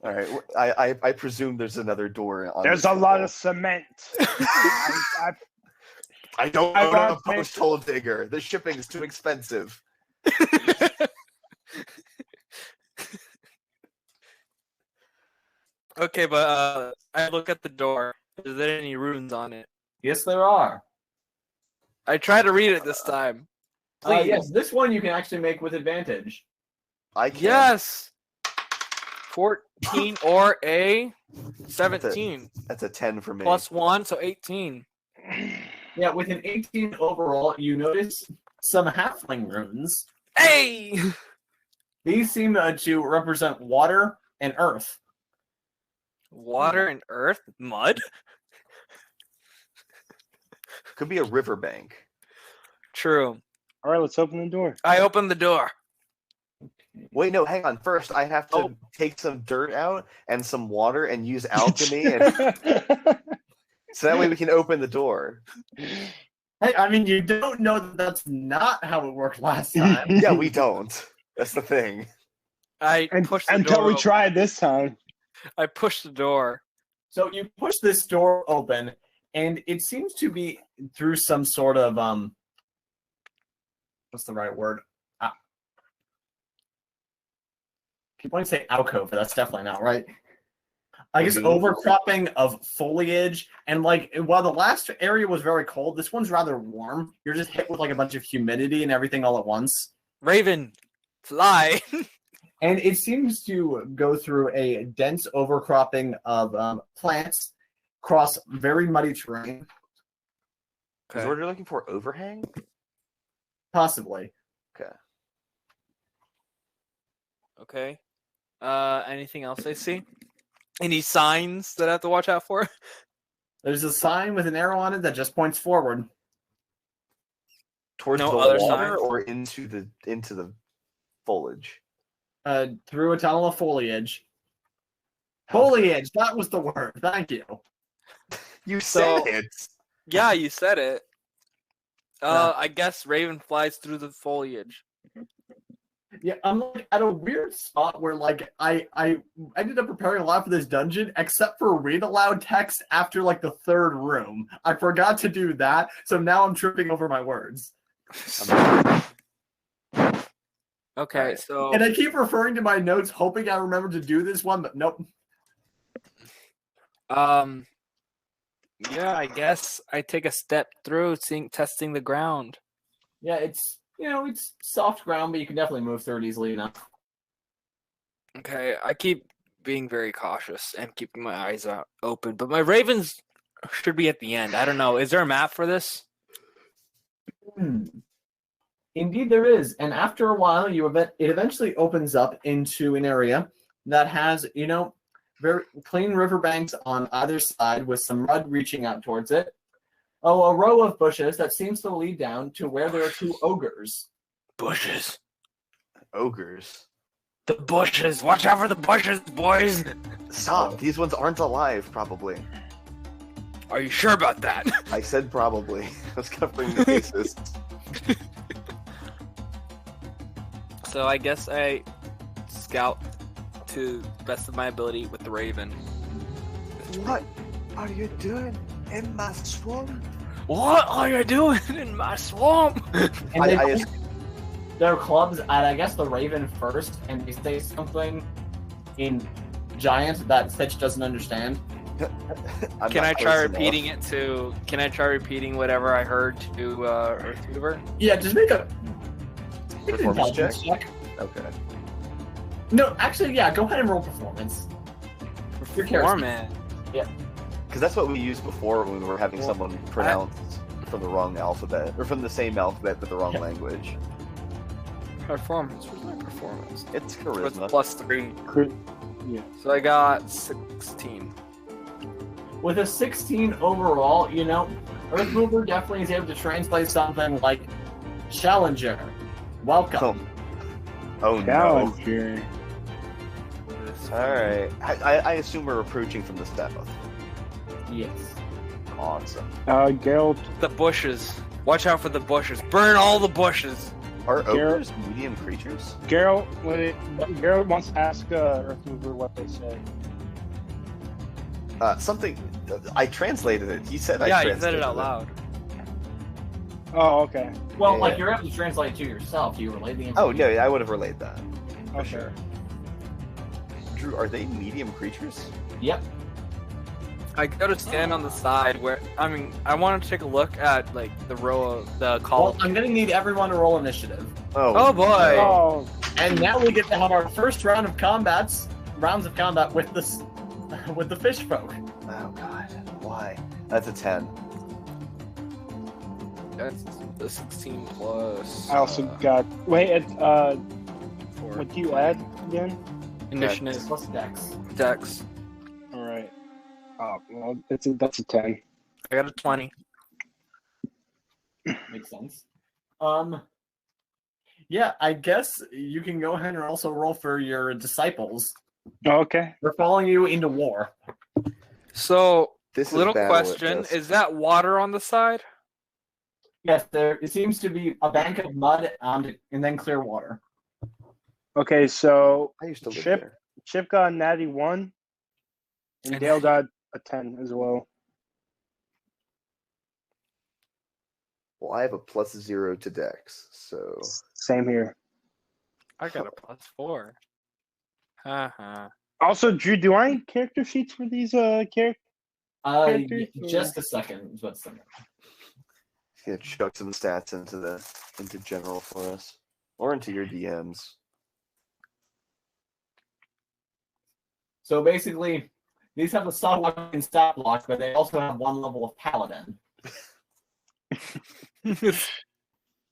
All right, I presume there's another door. There's a lot of cement. I don't I own a want to- post hole digger. The shipping is too expensive. Okay, but I look at the door. Is there any runes on it? Yes, there are. I try to read it this time. Please. Yes, this one you can actually make with advantage. I can. Yes. 14 or a 17 That's a 10 for me. plus 1, so 18. Yeah, with an 18 overall, you notice some halfling runes. Hey! These seem to represent water and earth. Water and earth? Mud? Could be a riverbank. True. All right, let's open the door. I open the door. Wait, no, hang on. First, I have to take some dirt out and some water and use alchemy, and so that way we can open the door. Hey, I mean, you don't know that that's not how it worked last time. Yeah, we don't. That's the thing. I push the Until door we open. try this time. I push the door. So you push this door open, and it seems to be through some sort of what's the right word? People want to say alcove, but that's definitely not right. I guess Ravine? overcropping of foliage, and like while the last area was very cold, this one's rather warm. You're just hit with like a bunch of humidity and everything all at once. Raven, fly. And it seems to go through a dense overcropping of plants across very muddy terrain, Is what you're looking for overhang? possibly. Okay. Okay. Anything else I see? Any signs that I have to watch out for? There's a sign with an arrow on it that just points forward. Towards No the other water signs? or into the foliage? Through a tunnel of foliage. Foliage, that was the word. Thank you. You So- said it. Yeah, you said it. I guess Raven flies through the foliage. Yeah, I'm like at a weird spot where like I ended up preparing a lot for this dungeon, except for read aloud text after like the third room. I forgot to do that, so now I'm tripping over my words. Okay, Alright. so And I keep referring to my notes, hoping I remember to do this one, but nope. yeah, I guess I take a step through, testing the ground. Yeah, it's it's soft ground, but you can definitely move through it easily enough. Okay, I keep being very cautious and keeping my eyes out open, but my ravens should be at the end. I don't know. Is there a map for this? Indeed, there is. And after a while, it eventually opens up into an area that has, very clean riverbanks on either side with some mud reaching out towards it. Oh, a row of bushes that seems to lead down to where there are two ogres. Bushes. Ogres. The bushes. Watch out for the bushes, boys. Stop. These ones aren't alive, probably. Are you sure about that? I said probably. I was covering the bases. So I guess I scout to the best of my ability with the raven. What are you doing in my swamp? What are you doing in my swamp? And they point their clubs at, I guess, the raven first, and they say something in giant that Stitch doesn't understand. Can I try repeating it to? Can I try repeating whatever I heard to Earthmover? Yeah, just make an Performance intelligence check. Okay. No, actually, yeah, go ahead and roll performance. Your character. Performance. Because that's what we used before when we were having someone pronounce from the wrong alphabet, or from the same alphabet but the wrong language. Performance. Where's my performance? It's It's charisma. +3. Yeah. So I got 16. With a 16 overall, Earthmover definitely is able to translate something like Challenger. Welcome. Oh no. Challenger. Alright. I assume we're approaching from the south. Yes. Awesome. Geralt. The bushes. Watch out for the bushes. Burn all the bushes. Are ogres medium creatures? Geralt wants to ask Earthmover what they say. Something. I translated it. He said I Yeah, translated you said it out loud. Oh, okay. Well, Yeah. you're able to translate it to yourself. You relay the Oh, information. no, I would have relayed that. For Okay. sure. Drew, are they medium creatures? Yep. I go to stand on the side where I want to take a look at the row of the Well, column. I'm going to need everyone to roll initiative. Oh, boy. no. Oh, And now we get to have our first rounds of combat with the fish folk. Oh god, why? That's a 10. That's the 16 plus. I also got. Wait, four, what do you add again? Initiative. Plus Dex. Dex. All right. Oh, well, that's a 10. I got a 20. Makes sense. Yeah, I guess you can go ahead and also roll for your disciples. Okay. They're following you into war. So, This is little battle at question: best. is that water on the side? Yes, it seems to be a bank of mud and then clear water. Okay, so I used to live Chip- there. Chip got a natty 1, and And Dale got a 10 as well. Well, I have a +0 to Dex, so Same here. I got a +4. Haha. Also, Drew, do I need character sheets for these characters? Just a second. Just a second. Yeah, chuck some stats into general for us, or into your DMs. So basically, these have a stop and stat block, but they also have one level of paladin.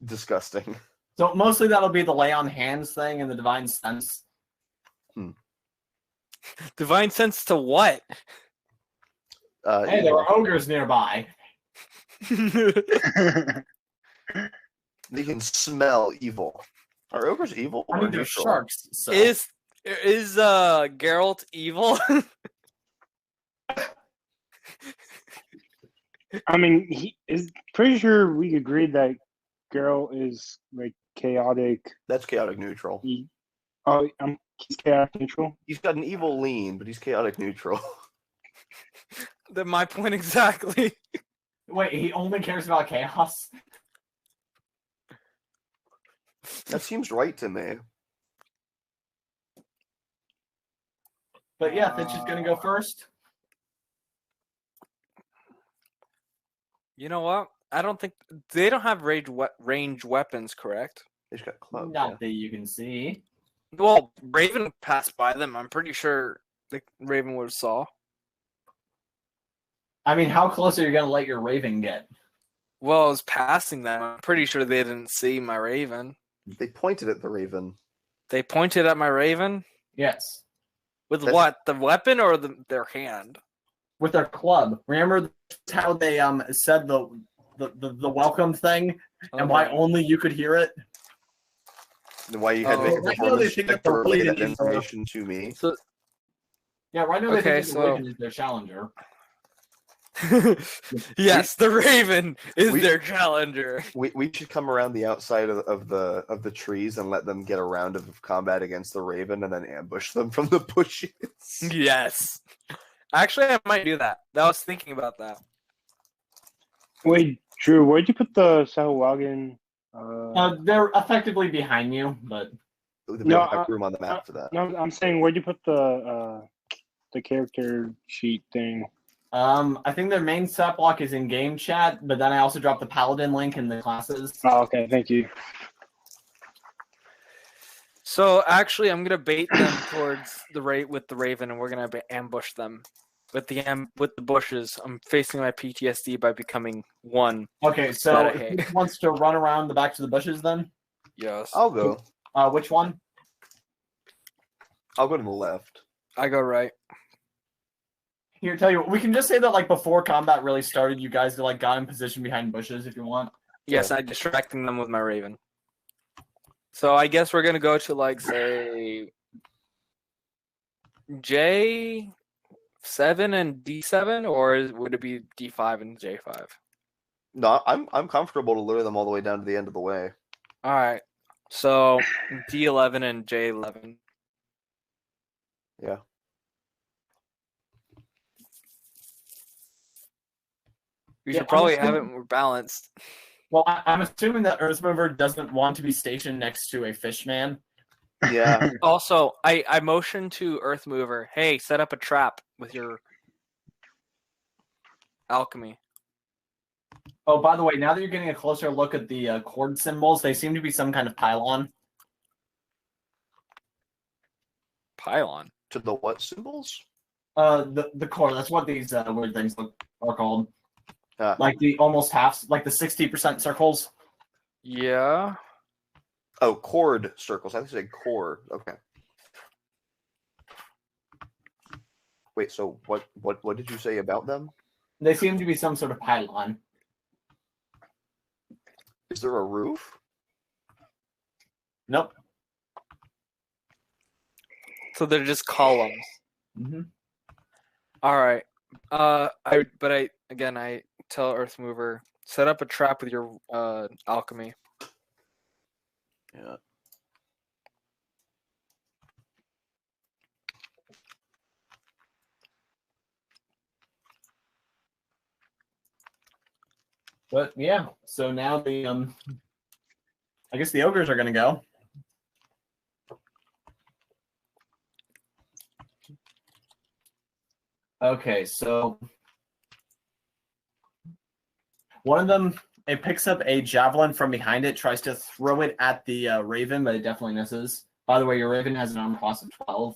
Disgusting. So mostly that'll be the lay on hands thing and the divine sense. Divine sense to what? Hey, there are ogres nearby. They can smell evil. Are ogres evil? I or mean, they're neutral? sharks. So. Is Geralt evil? I mean, he is pretty sure we agreed that Geralt is like chaotic. That's chaotic neutral. He's chaotic neutral. He's got an evil lean, but he's chaotic neutral. That's my point exactly. Wait, he only cares about chaos? That seems right to me. But yeah, Fitch is going to go first. You know what? I don't think they don't have range weapons, correct? He's got clubs. Not that you can see. Well, Raven passed by them. I'm pretty sure the Raven would have saw. I mean, how close are you going to let your raven get? Well, I was passing them. I'm pretty sure they didn't see my Raven. They pointed at the raven. They pointed at my Raven Yes. with That's- what? The weapon or their hand? With their club. Remember how they said the welcome thing and why only you could hear it? And why you had to make a Right now they performance think check that to relay the that lead is over. information to me. So, Yeah, right now they Okay, think the so- raven is their challenger. yes, the Raven is We- their challenger. We should come around the outside of the trees and let them get a round of combat against the raven, and then ambush them from the bushes. Yes. Actually, I might do that. I was thinking about that. Wait, Drew, where'd you put the Sahuagin? They're effectively behind you, but We No, don't have room on the map for that. No, I'm saying where'd you put the character sheet thing? I think their main stat block is in game chat, but then I also dropped the paladin link in the classes. Oh, okay, thank you. So actually, I'm gonna bait them towards the with the Raven, and we're gonna ambush them with the bushes. I'm facing my PTSD by becoming one. Okay, so That I hate. who wants to run around the back to the bushes then? Yes. I'll go. Which one? I'll go to the left. I go right. Here, tell you what, we can just say that like before combat really started, you guys like got in position behind bushes if you want. Yes, I'm distracting them with my Raven. So I guess we're gonna go to like say J7 and D7, or would it be D5 and J5? No, I'm comfortable to lure them all the way down to the end of the way. All right. So D11 and J11. Yeah. We Yeah, should probably I'm have it assuming- more balanced. Well, I'm assuming that Earthmover doesn't want to be stationed next to a fishman. Yeah. Also, I motioned to Earthmover, hey, set up a trap with your alchemy. Oh, by the way, now that you're getting a closer look at the chord symbols, they seem to be some kind of pylon. Pylon. To the what symbols? The core. That's what these weird things are called. Ah. Like the almost halves, like the 60% circles. Yeah. Oh, chord circles. I think you said core. Okay. Wait. So what did you say about them? They seem to be some sort of pylon. Is there a roof? Nope. So they're just columns. Mm-hmm. All right. I tell Earthmover, set up a trap with your alchemy. Yeah. But yeah, so now I guess the ogres are gonna go. Okay, so one of them, it picks up a javelin from behind it, tries to throw it at the raven, but it definitely misses. By the way, your raven has an armor class of 12.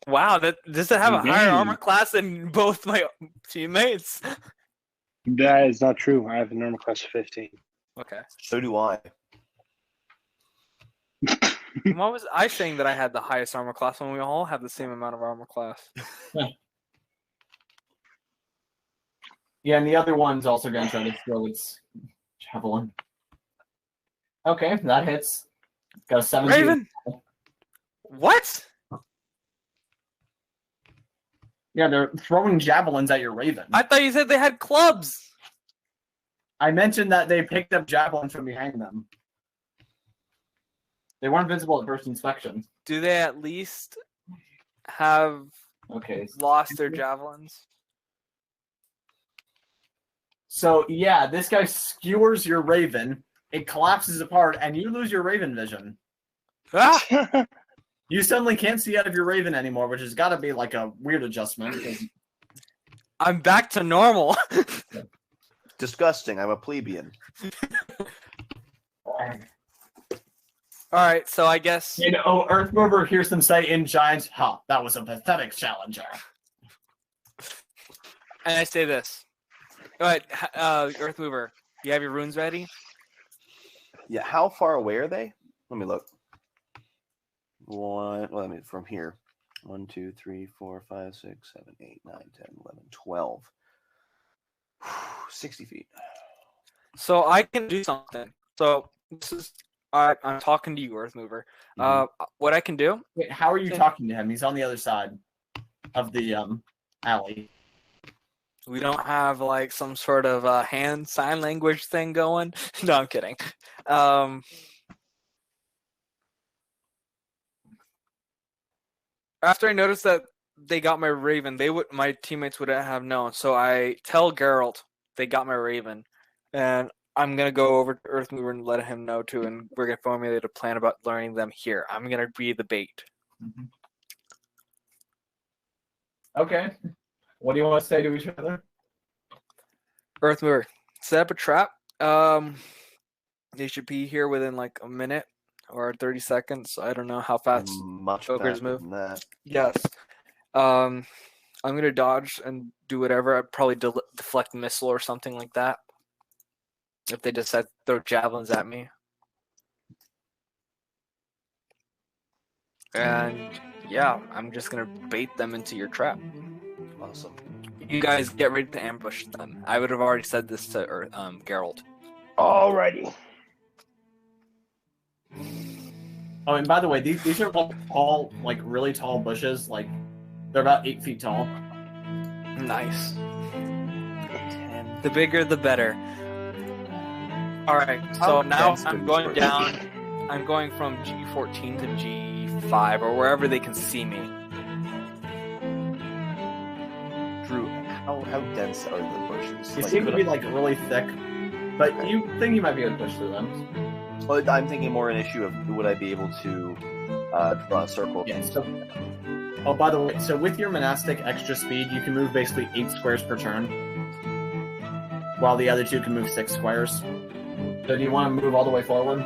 Wow, does it have a higher Indeed. armor class than both my teammates? That is not true. I have a normal class of 15. Okay. So do I. Why was I saying that I had the highest armor class when we all have the same amount of armor class? Yeah, and the other one's also going to try to throw its javelin. Okay, that hits. Got a 17. Raven! What? Yeah, they're throwing javelins at your raven. I thought you said they had clubs. I mentioned that they picked up javelins from behind them. They weren't visible at first inspection. Do they at least have Okay. lost their javelins? So, yeah, this guy skewers your raven. It collapses apart, and you lose your raven vision. Ah! You suddenly can't see out of your raven anymore, which has got to be like a weird adjustment. Because I'm back to normal. Disgusting. I'm a plebeian. Alright, so I guess... you know, Earthmover hears them say in giant, that was a pathetic challenger. And I say this. Alright, Earthmover, you have your runes ready? Yeah, how far away are they? Let me look. From here. 1, 2, 3, 4, 5, 6, 7, 8, 9, 10, 11, 12. 60 feet. So I can do something. So this is... I'm talking to you, Earthmover. What I can do... Wait, how are you talking to him? He's on the other side of the alley. We don't have like some sort of hand sign language thing going. No, I'm kidding. After I noticed that they got my raven, my teammates would have known. So I tell Geralt they got my raven, and I'm gonna go over to Earthmover and let him know too, and we're gonna formulate a plan about learning them here. I'm gonna be the bait. Mm-hmm. Okay. What do you want to say to each other? Earthmover, set up a trap. They should be here within like a minute or 30 seconds. I don't know how fast Much ogres faster move. than that. Yes. I'm gonna dodge and do whatever. I'd probably deflect missile or something like that. If they decide to throw javelins at me. And yeah, I'm just gonna bait them into your trap. Awesome. You guys get ready to ambush them. I would have already said this to Geralt. Alrighty. Oh, and by the way, these are like tall, like really tall bushes. Like they're about 8 feet tall. Nice. The bigger, the better. All right. So now I'm going down. I'm going from G14 to G5 or wherever they can see me. Drew, how dense are the bushes? They Like, seem to be like really thick, but you think you might be able to push through them. well, I'm thinking more an issue of would I be able to draw a circle? Yeah. So, oh, by the way, so with your monastic extra speed, you can move basically 8 squares per turn, while the other two can move 6 squares. So do you want to move all the way forward?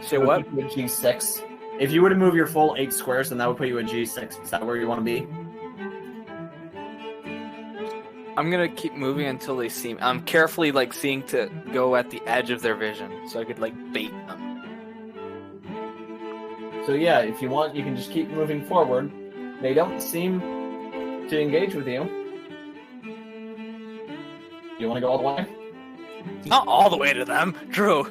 Say what? G6. If you were to move your full 8 squares, then that would put you at G6. Is that where you want to be? I'm gonna keep moving until they see me. I'm carefully like seeing to go at the edge of their vision, so I could like bait them. So yeah, if you want, you can just keep moving forward. They don't seem to engage with you. You want to go all the way? Not all the way to them, Drew.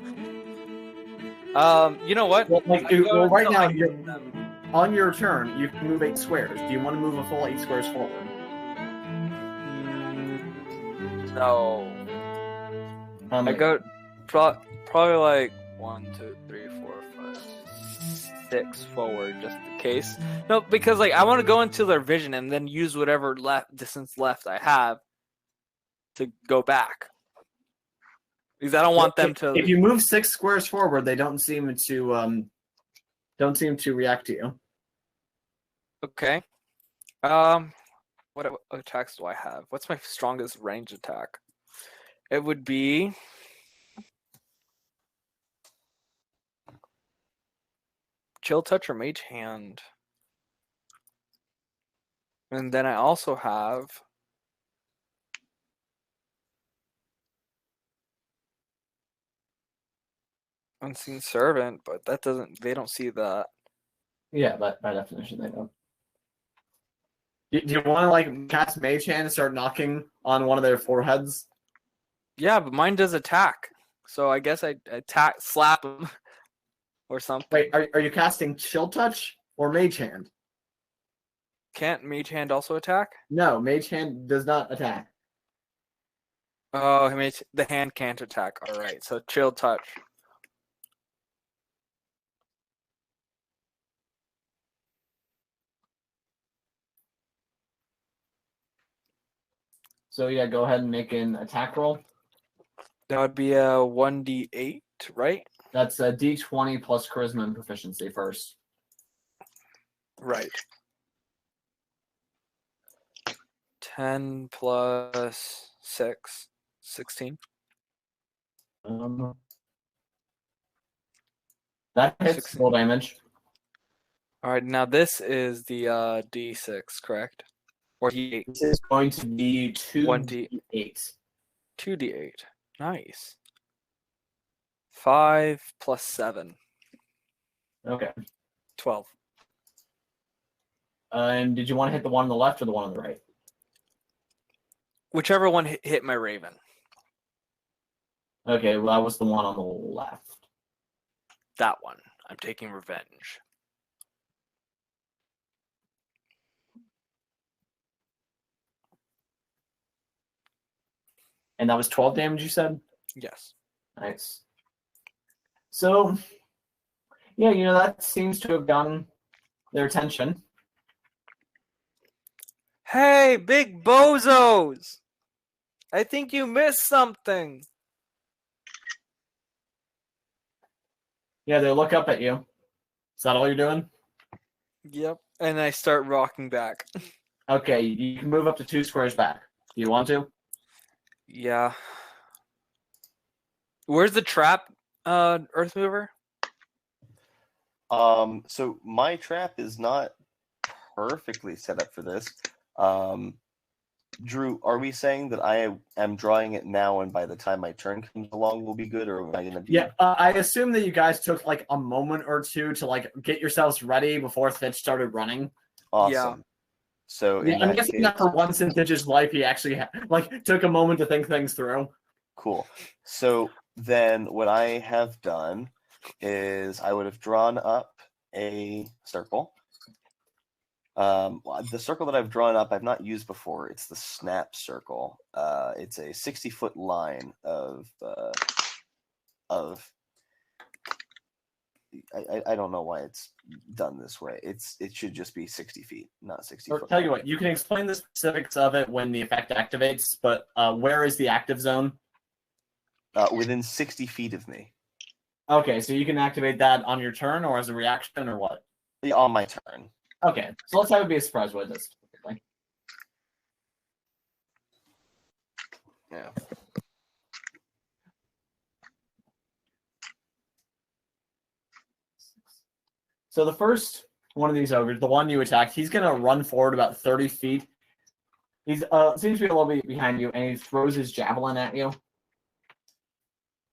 You know what? Well, right until now, I you're, get them. on your turn, you can move 8 squares. Do you want to move a full 8 squares forward? No. I go probably like 1, 2, 3, 4, 5, 6 forward just in case. No, because like I want to go into their vision and then use whatever distance left I have to go back. Because I don't want them to. If you move 6 squares forward, they don't seem to react to you. Okay. What attacks do I have? What's my strongest range attack? It would be Chill Touch or Mage Hand. And then I also have Unseen Servant, but that doesn't. They don't see that. Yeah, but by definition they don't. Do you want to like cast Mage Hand and start knocking on one of their foreheads? Yeah, but mine does attack. So I guess I attack, slap them, or something. Wait, are you casting Chill Touch or Mage Hand? Can't Mage Hand also attack? No, Mage Hand does not attack. Oh, the hand can't attack. All right, so Chill Touch. So yeah, go ahead and make an attack roll. That would be a 1d8, right? That's a D20 plus Charisma and Proficiency first. Right. 10 plus 6, 16. That hits 16. full damage. All right, now this is the d6, correct? Or d8? This is going to be 2d8. 2d8. Nice. 5 plus 7. Okay. 12. And did you want to hit the one on the left or the one on the right? Whichever one hit my raven. Okay, well that was the one on the left. That one. I'm taking revenge. And that was 12 damage, you said? Yes. Nice. So, yeah, that seems to have gotten their attention. Hey, big bozos! I think you missed something. Yeah, they look up at you. Is that all you're doing? Yep. And I start rocking back. Okay, you can move up to 2 squares back. Do you want to? Yeah. Where's the trap, Earth Mover? So my trap is not perfectly set up for this. Drew, are we saying that I am drawing it now, and by the time my turn comes along, will be good, or am I going to be? Yeah, I assume that you guys took like a moment or two to like get yourselves ready before Fitch started running. Awesome. Yeah. So Yeah, I'm guessing that for once in Fitch's life, he actually took a moment to think things through. Cool. So then what I have done is I would have drawn up a circle. The circle that I've drawn up, I've not used before. It's the snap circle. It's a 60-foot line of I don't know why it's done this way. It should just be 60 feet, not 60 Or foot. tell you what, you can explain the specifics of it when the effect activates, but where is the active zone? Within 60 feet of me. Okay, so you can activate that on your turn or as a reaction or what? Yeah, on my turn. Okay, so let's have it be a surprise what it does. Yeah. So the first one of these ogres, the one you attacked, he's going to run forward about 30 feet. He's seems to be a little bit behind you, and he throws his javelin at you.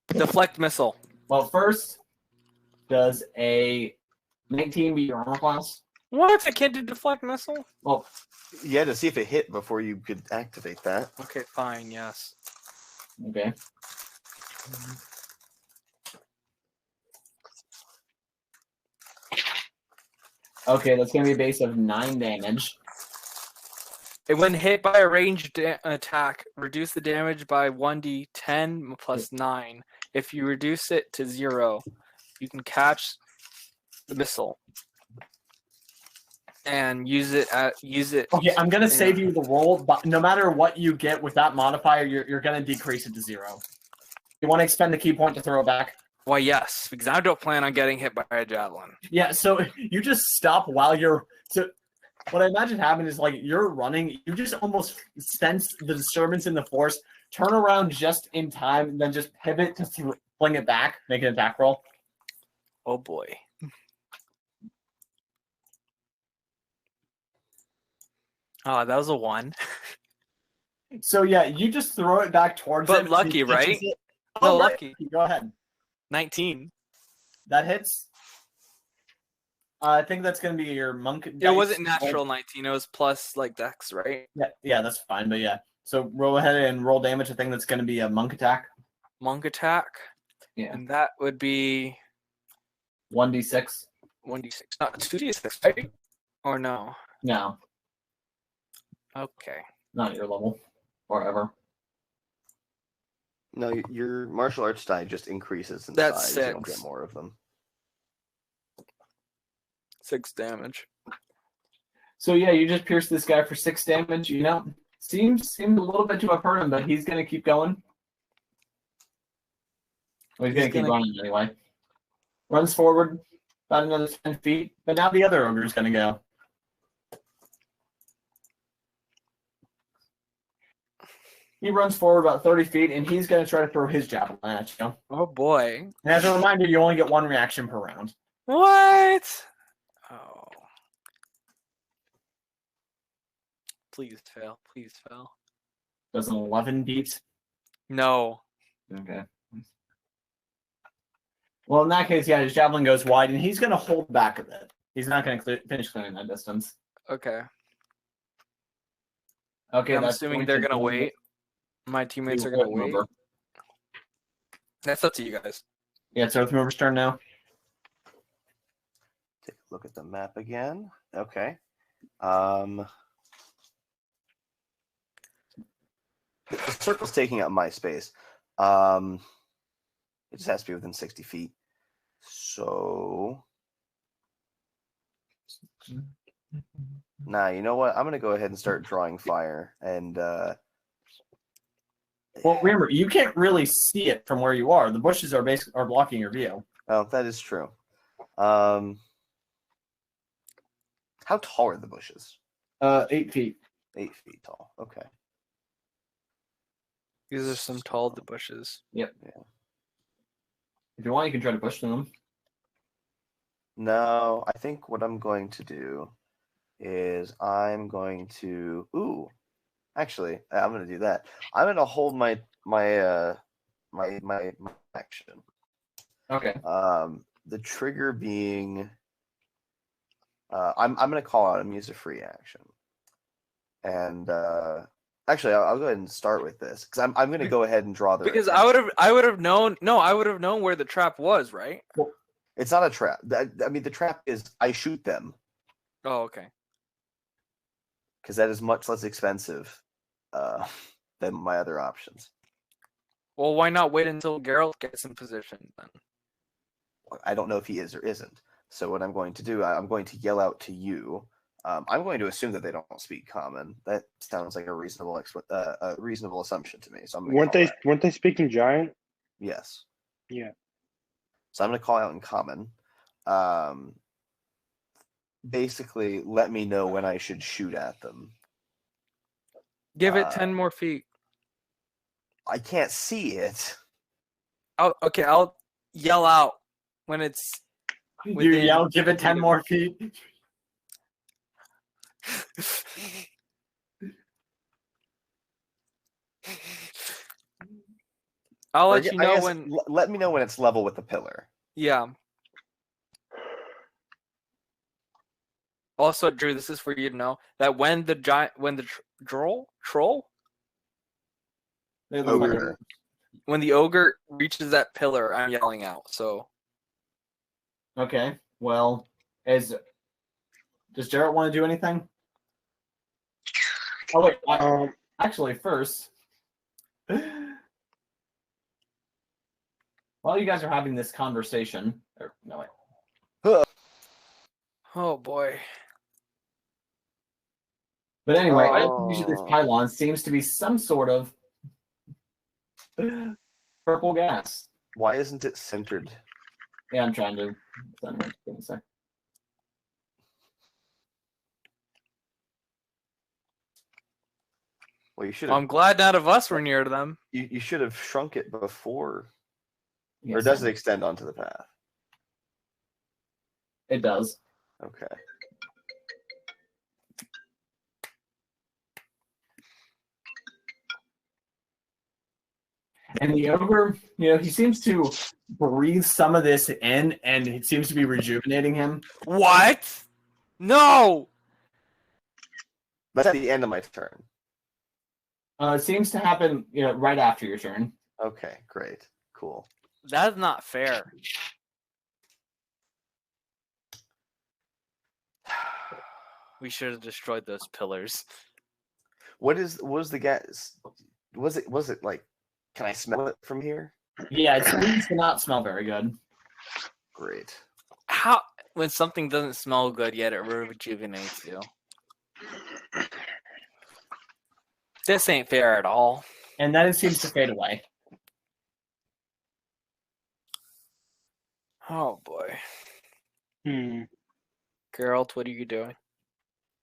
Deflect missile. Well, first, does a 19 beat your armor class? What? I can't do deflect missile? Well, You had to see if it hit before you could activate that. Okay, fine, yes. okay. Okay, that's going to be a base of 9 damage. When hit by a ranged attack, reduce the damage by 1d10 plus 9. If you reduce it to 0, you can catch the missile and use it. Okay, I'm going to save you the roll, but no matter what you get with that modifier, you're going to decrease it to 0. You want to expend a key point to throw it back? Why, yes, because I don't plan on getting hit by a javelin. Yeah, so you just stop while you're... So what I imagine happened is like you're running, you just almost sense the disturbance in the force, turn around just in time, and then just pivot to fling it back, make an attack roll. Oh boy. Oh, that was a 1. So yeah, you just throw it back towards But him. lucky, He catches right? it. No, Oh, right. lucky. Go ahead. 19. That hits. I think that's going to be your monk. It dice. wasn't natural 19. It was plus like dex, right? Yeah, that's fine. But yeah, so roll ahead and roll damage. I think that's going to be a monk attack. Monk attack. Yeah. And that would be 1d6. 1d6. Not 2d6, right? Or no? No, Okay. not your level or ever. No, your martial arts die just increases in That's size. You don't 6. get more of them. 6 damage. So yeah, you just pierce this guy for 6 damage. You know, seems a little bit to have hurt him, but he's going to keep going. Well, he's going to keep running anyway. Runs forward about another 10 feet, but now the other ogre's going to go. He runs forward about 30 feet, and he's going to try to throw his javelin at you. Oh boy. And as a reminder, you only get 1 reaction per round. What? Oh. Please fail. Please fail. Does an 11 beat? No. Okay. Well, in that case, yeah, his javelin goes wide, and he's going to hold back a bit. He's not going to finish clearing that distance. Okay. Okay, I'm that's assuming they're gonna wait. My teammates are gonna wait. That's up to you guys. Yeah, it's Earth Mover's turn now. Take a look at the map again. Okay. The circle's taking up my space. It just has to be within 60 feet. So nah, you know what? I'm gonna go ahead and start drawing fire. And Well, remember, you can't really see it from where you are. The bushes are blocking your view. oh, that is true. How tall are the bushes? 8 feet. 8 feet tall. Okay. These are some tall bushes. Yep. Yeah. If you want, you can try to push them. No, I think what I'm going to do is I'm going to actually I'm going to do that. I'm going to hold my action. Okay. The trigger being I'm going to call out and use a free action. And actually I'll go ahead and start with this cuz I'm going to go ahead and draw the Because I would have known where the trap was, right? Well, it's not a trap. I mean the trap is I shoot them. Oh, okay. Because that is much less expensive than my other options. Well, why not wait until Geralt gets in position then? I don't know if he is or isn't. So what I'm going to do, I'm going to yell out to you. I'm going to assume that they don't speak common. That sounds like a reasonable assumption to me. So I'm weren't they speaking giant? Yes. Yeah. So I'm going to call out in common. Basically, let me know when I should shoot at them. Give it 10 more feet. I can't see it. I'll yell out when it's You yell, give it 10 more feet. I'll let you know when. Let me know when it's level with the pillar. Yeah. Also, Drew, this is for you to know that when the troll, Ogre. when the ogre reaches that pillar, I'm yelling out. So. Okay. Well, does Geralt want to do anything? Oh wait. Actually, first, while you guys are having this conversation, Oh boy. But anyway, Oh. this pylon seems to be some sort of purple gas. Why isn't it centered? Yeah, I'm trying to. Give me a sec. Well, you should I'm have. glad none of us were near them. You should have shrunk it before. Yes, Or does it extend onto the path? It does. Okay. And the ogre, he seems to breathe some of this in, and it seems to be rejuvenating him. What? No! That's at the end of my turn. It seems to happen, right after your turn. Okay, great. Cool. That's not fair. We should have destroyed those pillars. What was the gas? Was it like, can I smell it from here? Yeah, it seems to not smell very good. Great. How when something doesn't smell good yet it rejuvenates you? This ain't fair at all. And then it seems to fade away. Oh boy. Geralt, what are you doing?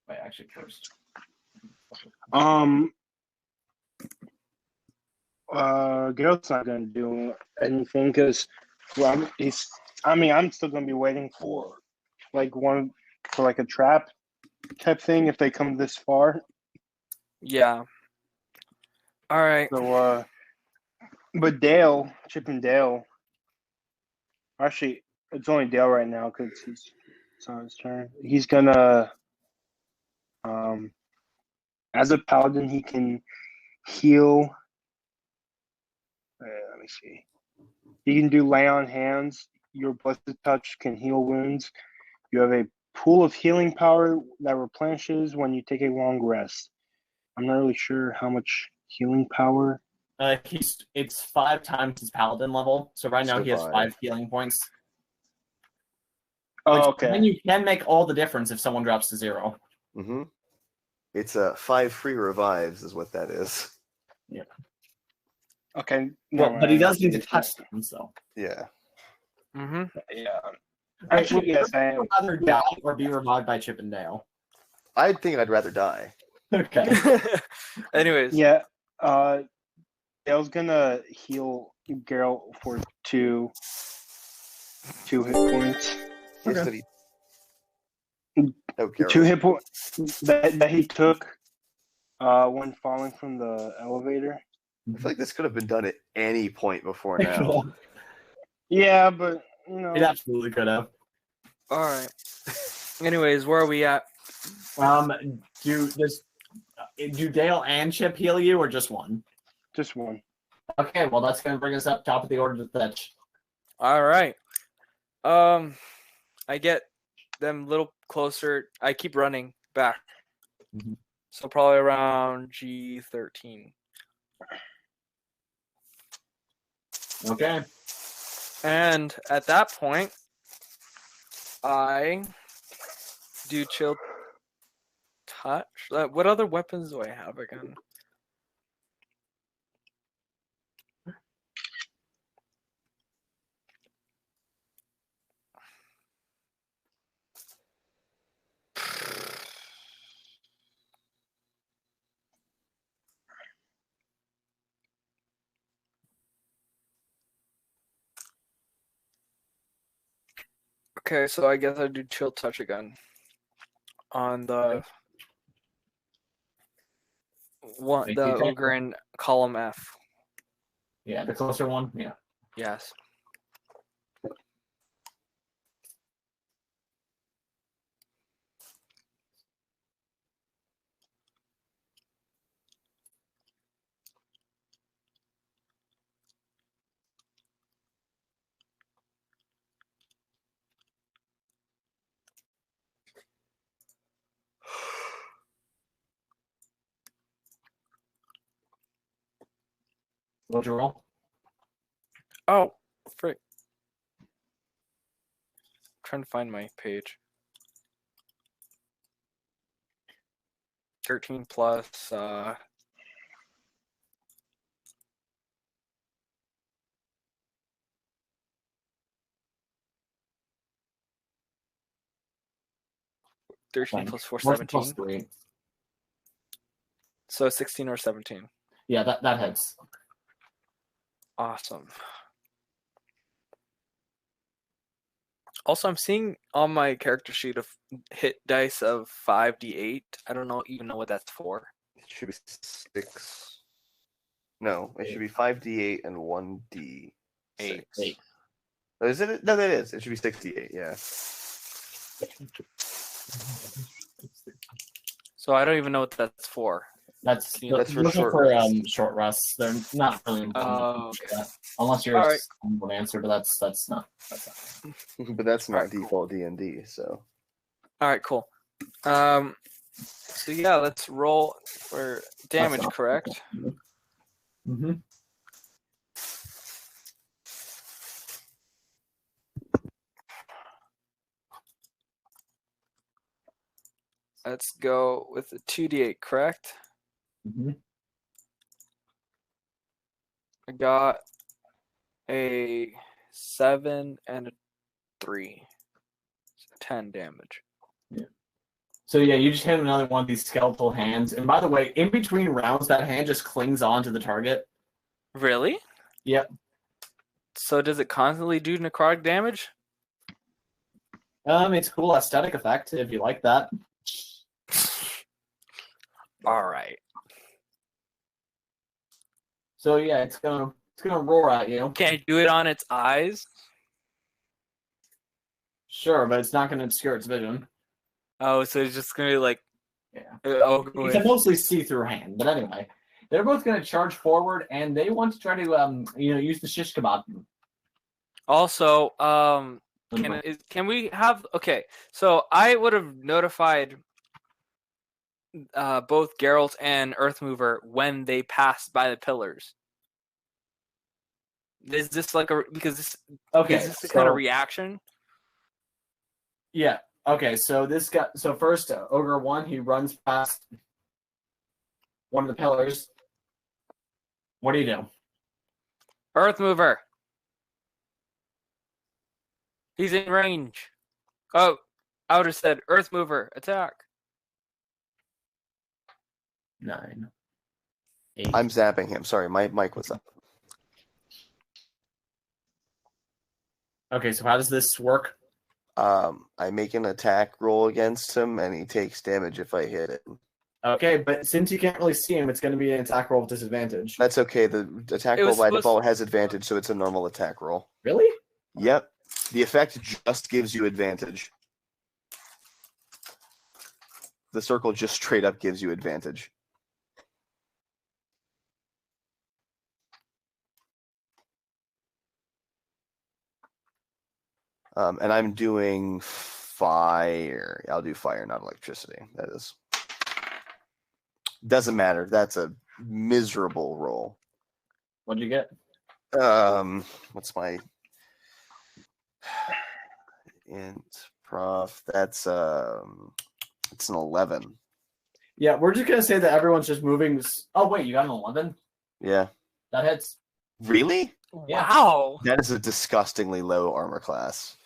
Wait, actually, first. Geralt's not gonna do anything because, well, I'm still gonna be waiting for like a trap type thing if they come this far. Yeah. All right. So, but Chip and Dale. Actually, it's only Dale right now because it's on his turn. He's gonna, as a paladin, he can heal. Let me see. He can do lay on hands. Your blessed touch can heal wounds. You have a pool of healing power that replenishes when you take a long rest. I'm not really sure how much healing power. It's 5 times his paladin level, so right now So he has 5. 5 healing points. Oh, Which, okay. then you can make all the difference if someone drops to 0. Mm-hmm. It's 5 free revives is what that is. Yeah. Okay. Well, but he does need to touch them, so. Yeah. Mm-hmm. Yeah. Actually, Yes, I would am. you rather die or be revived by Chip and Dale? I think I'd rather die. Okay. Anyways. Yeah. Dale's gonna heal Geralt for 2 hit points. Yes, Okay. but he... Oh, Geralt. 2 hit points that he took when falling from the elevator. I feel like this could have been done at any point before now. Yeah, but It absolutely could have. All right. Anyways, where are we at? Do Dale and Chip heal you, or just one? just one. Okay, well that's gonna bring us up top of the order to fetch. All right. I get them a little closer. I keep running back. Mhm. So probably around G13. Okay. And at that point, I do chill touch. What other weapons do I have again? Okay, so I guess I do chill touch again on the Make the attack. ogre in column F. Yeah, the closer one. Yeah. Yes. What'd you roll? Oh, frick. Trying to find my page. 13 plus Fine. 4, Plus 17. 3. So 16 or 17. Yeah, that hits. Awesome. Also, I'm seeing on my character sheet a hit dice of 5d8. I don't even know what that's for. It should be 6. No, it should be 5d8 and 1d6. 8. Oh, is it? No, that is. It should be 68. Yeah. So I don't even know what that's for. That's That's for those are short for rests. short rests. They're not really important. Oh, okay. Unless you're All a right. simple answer, but that's not. But that's not Alright, cool. default D&D. So All right, cool. So yeah, let's roll for damage, not- correct? Mm-hmm. Let's go with a 2d8, correct? Mm-hmm. I got a 7 and a 3. So 10 damage. So yeah, you just hit another one of these skeletal hands. And by the way, in between rounds, that hand just clings on to the target. Really? Yep. So does it constantly do necrotic damage? It's a cool aesthetic effect if you like that. All right. So yeah, it's gonna roar at you. Can I do it on its eyes? Sure, but it's not gonna obscure its vision. Oh, so it's just gonna be like, Yeah. oh, It's a mostly see-through hand, but anyway, they're both gonna charge forward, and they want to try to use the shish kebab. Also, can we have? Okay, so I would have notified both Geralt and Earthmover when they passed by the pillars. Is this like because this Okay, is this the kind of reaction? Yeah. Okay, so this guy. So first, Ogre 1, he runs past one of the pillars. What do you do? Earthmover. He's in range. Oh, I would have said Earthmover, attack. 9, 8. I'm zapping him. Sorry, my mic was up. Okay, so how does this work? I make an attack roll against him, and he takes damage if I hit it. Okay, but since you can't really see him, it's going to be an attack roll with disadvantage. That's okay. The attack It roll was by supposed- default has advantage, so it's a normal attack roll. Really? Yep. The effect just gives you advantage. The circle just straight up gives you advantage. And I'm doing fire. I'll do fire, not electricity. That is. Doesn't matter. That's a miserable roll. What'd you get? What's my int prof? That's it's an 11. Yeah, we're just going to say that everyone's just moving. Oh, wait, you got an 11? Yeah. That hits. Really? Yeah. Wow. That is a disgustingly low armor class.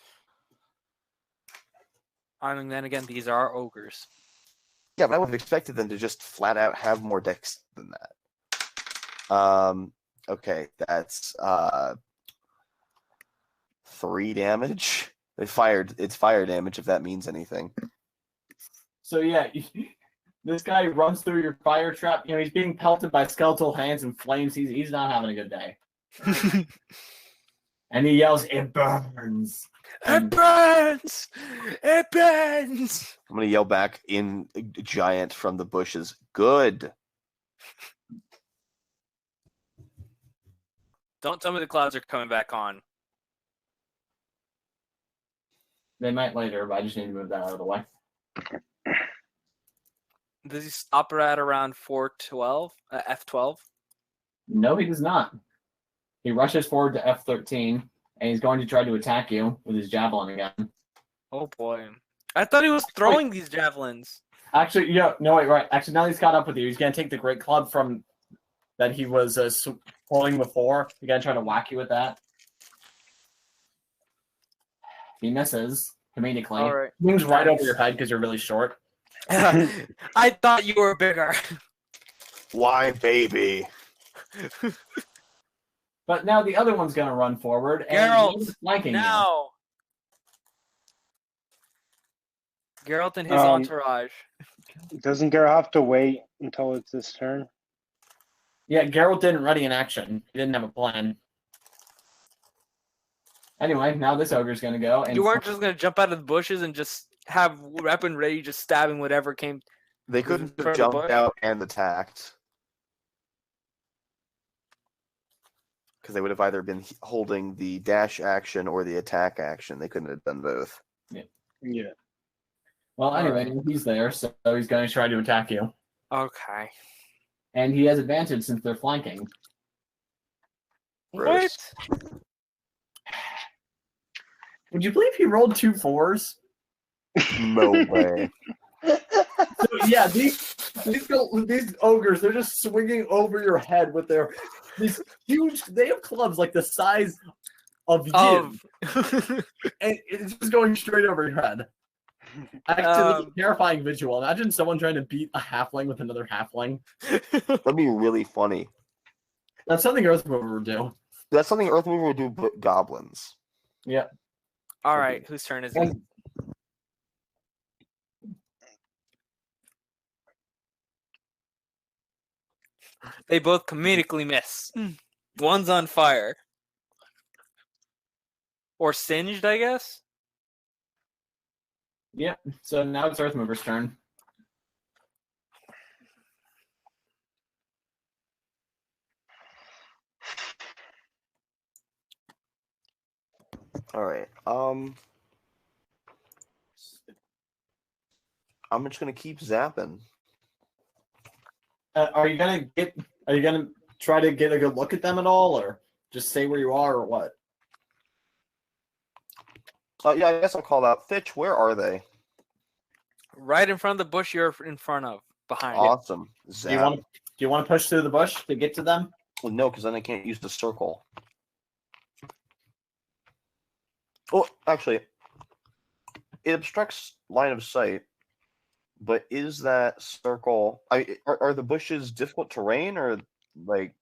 I mean, then again, these are ogres. Yeah, but I would have expected them to just flat out have more dex than that. Okay, that's 3 damage. It's fire damage if that means anything. So, yeah, this guy runs through your fire trap. You know, he's being pelted by skeletal hands and flames. He's not having a good day. And he yells, "It burns!" It burns! It burns! I'm gonna yell back in giant from the bushes. Good. Don't tell me the clouds are coming back on. They might later, but I just need to move that out of the way. Does he stop at around 412? F12? No, he does not. He rushes forward to F13, and he's going to try to attack you with his javelin again. Oh boy. I thought he was throwing these javelins. Actually, right. Actually, now he's caught up with you. He's going to take the great club from that he was pulling before. He's going to try to whack you with that. He misses, comedically. All right. Moves right over your head because you're really short. I thought you were bigger. Why, baby? But now the other one's going to run forward. Geralt, and he's flanking you. now! Geralt and his Um, entourage. Doesn't Geralt have to wait until it's his turn? Yeah, Geralt didn't ready an action. He didn't have a plan. Anyway, now this ogre's going to go. And You weren't just going to jump out of the bushes and just have weapon ready, just stabbing whatever came. They Was couldn't it for have the jumped bush? out and attacked. Because they would have either been holding the dash action or the attack action. They couldn't have done both. Yeah. Well, anyway, he's there, so he's going to try to attack you. Okay. And he has advantage since they're flanking. Gross. What? Would you believe he rolled 2 4s? No way. So, yeah, these ogres, they're just swinging over your head with these huge, they have clubs like the size of you. And it's just going straight over your head. Actually, terrifying visual. Imagine someone trying to beat a halfling with another halfling. That'd be really funny. That's something Earthmover would do. That's something Earthmover would do, but goblins. Yeah. All right, whose turn is it? And They both comedically miss. One's on fire. Or singed, I guess? yeah, so now it's Earthmover's turn. All right. I'm just gonna keep zapping. Are you gonna try to get a good look at them at all, or just say where you are, or what? Yeah, I guess I'll call out. Fitch, where are they? Right in front of the bush you're in front of. Behind it. Awesome. Do Zap. you want to push through the bush to get to them? Well, no, because then I can't use the circle. Oh, actually, it obstructs line of sight. But is that circle? Are the bushes difficult terrain or like?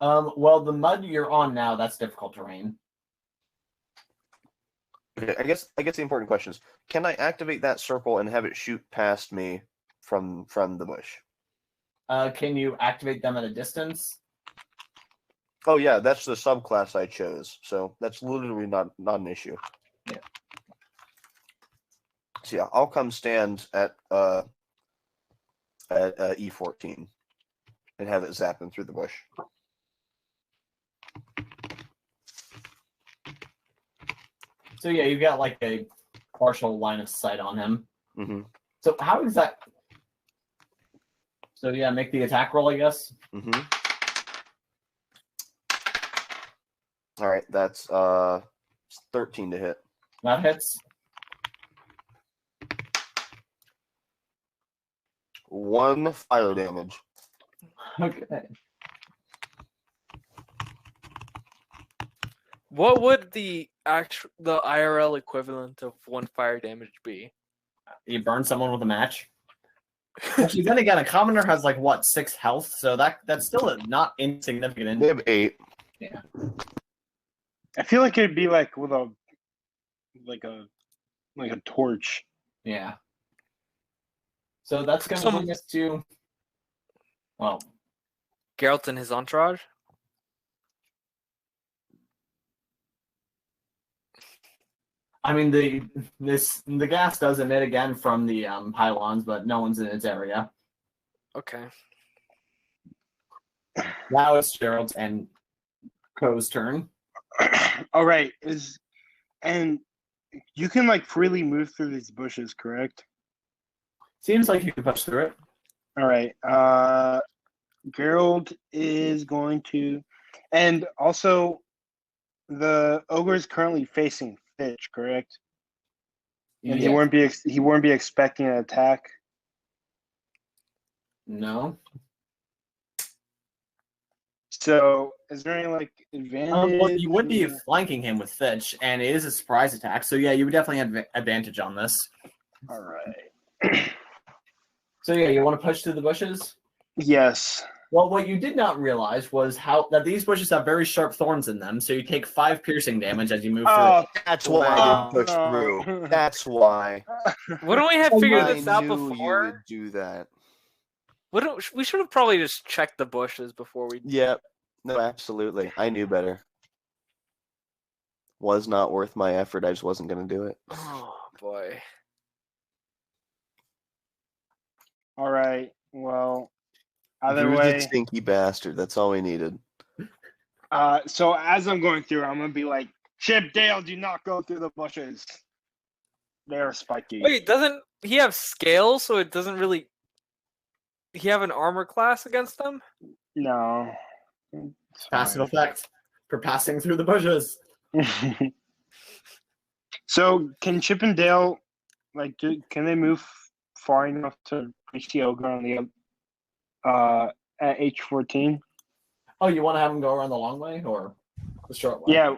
Well, the mud you're on now, that's difficult terrain. Okay, I guess the important question is: can I activate that circle and have it shoot past me from the bush? Can you activate them at a distance? Oh yeah, that's the subclass I chose, so that's literally not an issue. Yeah. So yeah, I'll come stand at E14 and have it zap him through the bush. So yeah, you've got like a partial line of sight on him. Mm-hmm. So how is that? So yeah, make the attack roll, I guess. Mm-hmm. All right, that's 13 to hit. That hits. 1 fire damage. Okay. What would the IRL equivalent of 1 fire damage be? You burn someone with a match. Actually, then again, a commoner has like what 6 health, so that's still a not insignificant. They have 8. Yeah. I feel like it'd be like with a torch. Yeah. So that's going to bring us to. Well, Geralt and his entourage? I mean the gas does emit again from the pylons, but no one's in its area. Okay. Now it's Gerald's and Ko's turn. All right, and you can like freely move through these bushes, correct? Seems like you can push through it. All right. Geralt is going to, and also the ogre is currently facing Fitch, correct? And Yeah. he won't be expecting an attack. No. So, is there any like advantage? Well, you would be flanking him with Fitch, and it is a surprise attack. So yeah, you would definitely have advantage on this. All right. So yeah, you want to push through the bushes? Yes. Well, what you did not realize was that these bushes have very sharp thorns in them, so you take 5 piercing damage as you move through. Oh, That's why I didn't push no. through. That's why. Wouldn't we have figured I this out knew you before? would do that. We should have probably just checked the bushes before we. Yep. No, absolutely. I knew better. Was not worth my effort. I just wasn't going to do it. Oh boy. All right. Well, either Drew's a way. stinky bastard. That's all we needed. So as I'm going through, I'm gonna be like, Chip, Dale, do not go through the bushes. They're spiky. Wait, doesn't he have scales? So it doesn't really. He have an armor class against them? No. It's Passive fine. effect for passing through the bushes. So can Chip and Dale, can they move far enough to reach the ogre on the at H14? Oh, you want to have them go around the long way or the short way? Yeah.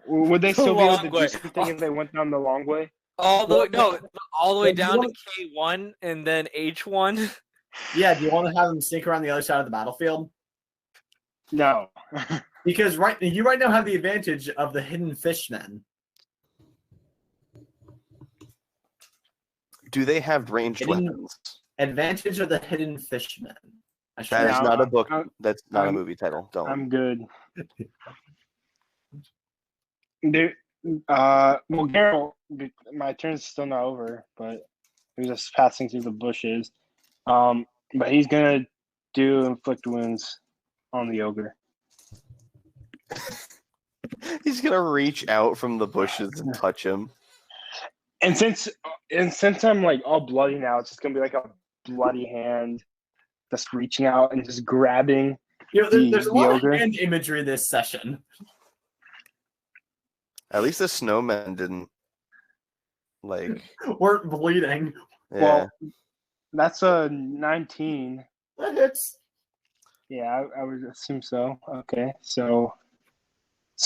Would they still be able to Long way. do something if they went down the long way? All the way, no, all the way Well, do you down wanna- to K1 and then H1. Yeah, do you want to have them sneak around the other side of the battlefield? No. Because you right now have the advantage of the hidden fishmen. Do they have ranged Hitting- weapons? Advantage of the hidden fishmen. I should That is No, not a book. I'm- That's not a I'm- movie title. Don't. I'm good. There, well, Geralt, my turn's still not over, but we're just passing through the bushes. But he's gonna do inflict wounds on the ogre. He's gonna reach out from the bushes and touch him. And since I'm like all bloody now, it's just gonna be like a bloody hand, just reaching out and just grabbing. You know, there's a The lot ogre? of hand imagery this session. At least the snowman didn't. Like, Weren't bleeding. yeah. Well, that's a 19. That hits. Yeah, I would assume so. Okay, so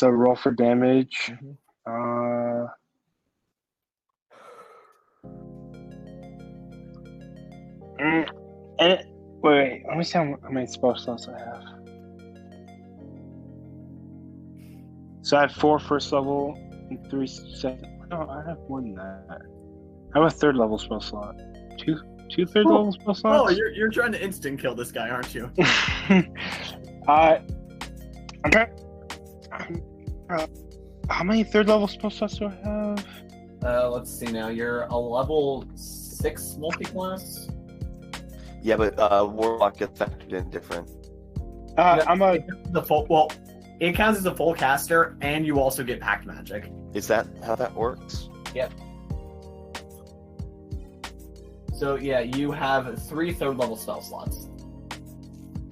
roll for damage. And wait, let me see how many spell slots I have. So I have 4 first level and 3 second. No, I have more than that. I have a 3rd level spell slot. Two third level spell Oh, slots. you're trying to instant kill this guy, aren't you? Okay. How many 3rd level spell slots do I have? Let's see now. You're a level 6 multi-class. Yeah, but Warlock gets factored in different. I'm a The full. Well, it counts as a full caster, and you also get pact magic. Is that how that works? So yeah, you have 3 3rd level spell slots.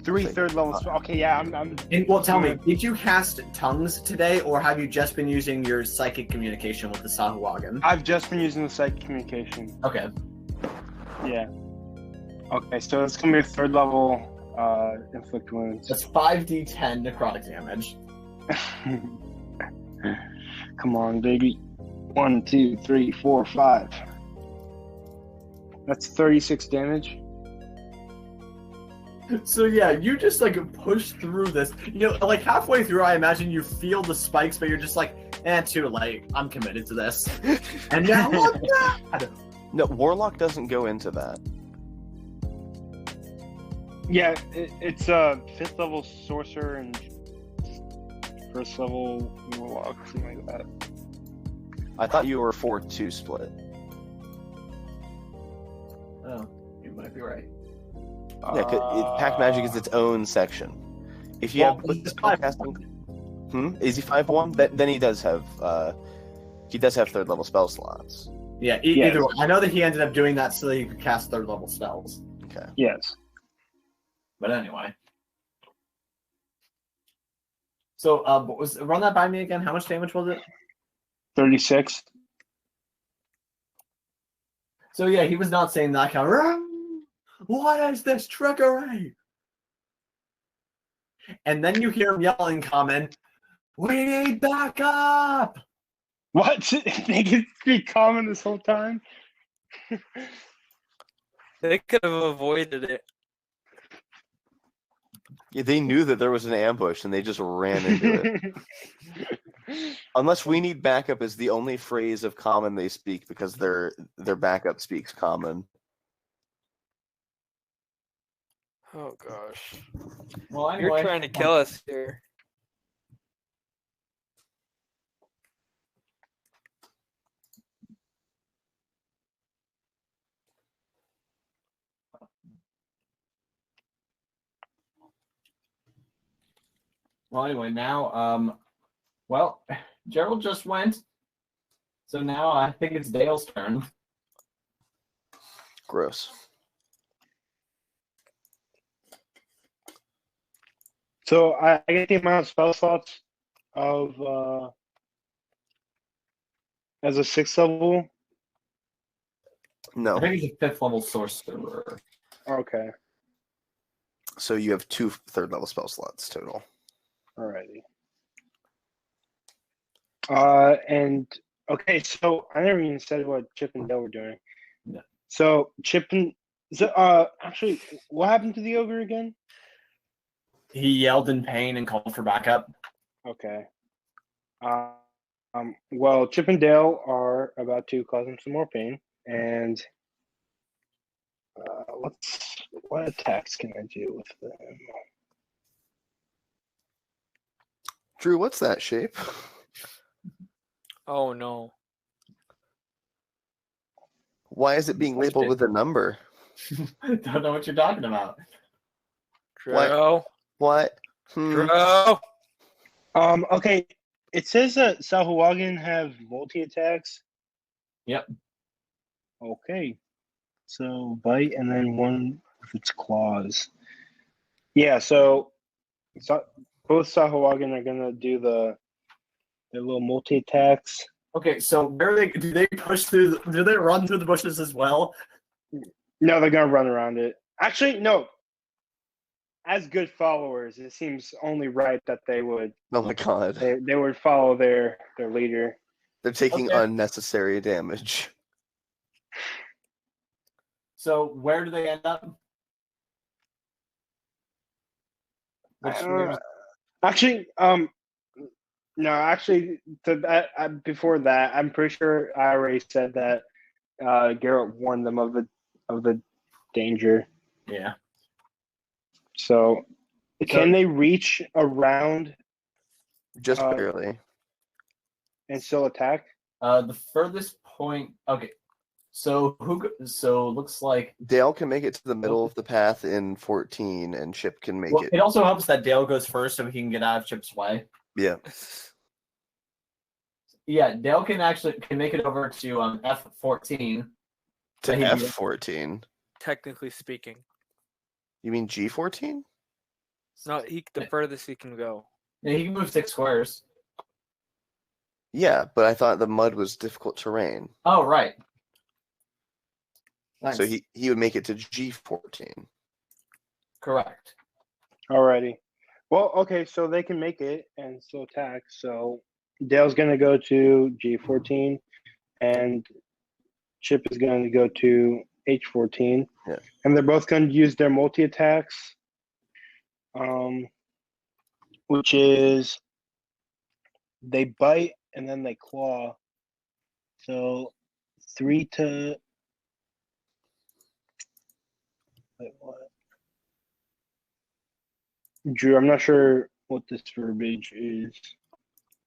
3 3rd level spell. Okay, yeah, I'm. And, well, tell me, did you cast tongues today, or have you just been using your psychic communication with the Sahuagin? I've just been using the psychic communication. Okay. Yeah. Okay, so it's gonna be a 3rd level inflict wounds. That's 5d10 necrotic damage. Come on, baby. 1, 2, 3, 4, 5. That's 36 damage. So yeah, you just like push through this. You know, like halfway through, I imagine you feel the spikes, but you're just like, too late. I'm committed to this. And now look at that! No, Warlock doesn't go into that. Yeah, it's a 5th level sorcerer and 1st level warlock, something like that. I thought you were 4-2 split. Oh, you might be right. Yeah, 'cause Pack Magic is its own section. If you Well, have he's spellcasting, is he 5-1? Then he does have 3rd level spell slots. Yeah, Yes. either way. I know that he ended up doing that so that he could cast 3rd level spells. Okay. Yes. But anyway. So, run that by me again. How much damage was it? 36. So yeah, he was not saying that kind of. What is this trickery? And then you hear him yelling, comment, "We need backup!" What? They can be common this whole time? They could have avoided it. Yeah, they knew that there was an ambush and they just ran into it. Unless we need backup is the only phrase of common they speak because their backup speaks common. Oh gosh. Well, You're anyway, trying to kill us here. now, well, Gerald just went, so now I think it's Dale's turn. Gross. So I get the amount of spell slots of as a 6th level. I No. think he's a 5th level sorcerer. Okay, So you have 2 3rd level spell slots total. alrighty. And okay, so I never even said what Chip and Dale were doing. No. So actually, what happened to the ogre again? He yelled in pain and called for backup. Okay. Well, Chip and Dale are about to cause him some more pain, and what attacks can I do with them? Drew, what's that shape? Oh no. Why is it being labeled with a number? Don't know what you're talking about. Dro. What? Dro. Okay. It says that Sahuagin have multi attacks. Yep. Okay. So bite and then one with its claws. Yeah, so both Sahuagin are gonna do their little multi attacks. Okay, so where do they push through? Do they run through the bushes as well? No, they're gonna run around it. Actually, no. As good followers, it seems only right that they would Oh my god. they would follow their leader. They're taking Okay. unnecessary damage. So where do they end up? Actually, no, actually, before that, I'm pretty sure I already said that Geralt warned them of the danger. Yeah. So, can they reach around Just barely. and still attack? The furthest point. Okay. So looks like Dale can make it to the middle of the path in 14, and Chip can make it. It also helps that Dale goes first, so he can get out of Chip's way. Yeah. Yeah, Dale can make it over to F14. To He- F14. Technically speaking. You mean G14? No, the furthest he can go. Yeah, he can move 6 squares. Yeah, but I thought the mud was difficult terrain. Oh, right. Nice. So he would make it to G14. Correct. Alrighty. Well, okay, so they can make it and still attack. So Dale's gonna go to G14, and Chip is going to go to H14. Yeah. And they're both going to use their multi attacks, which is they bite and then they claw. So 3 to. Wait, what? Drew, I'm not sure what this verbiage is.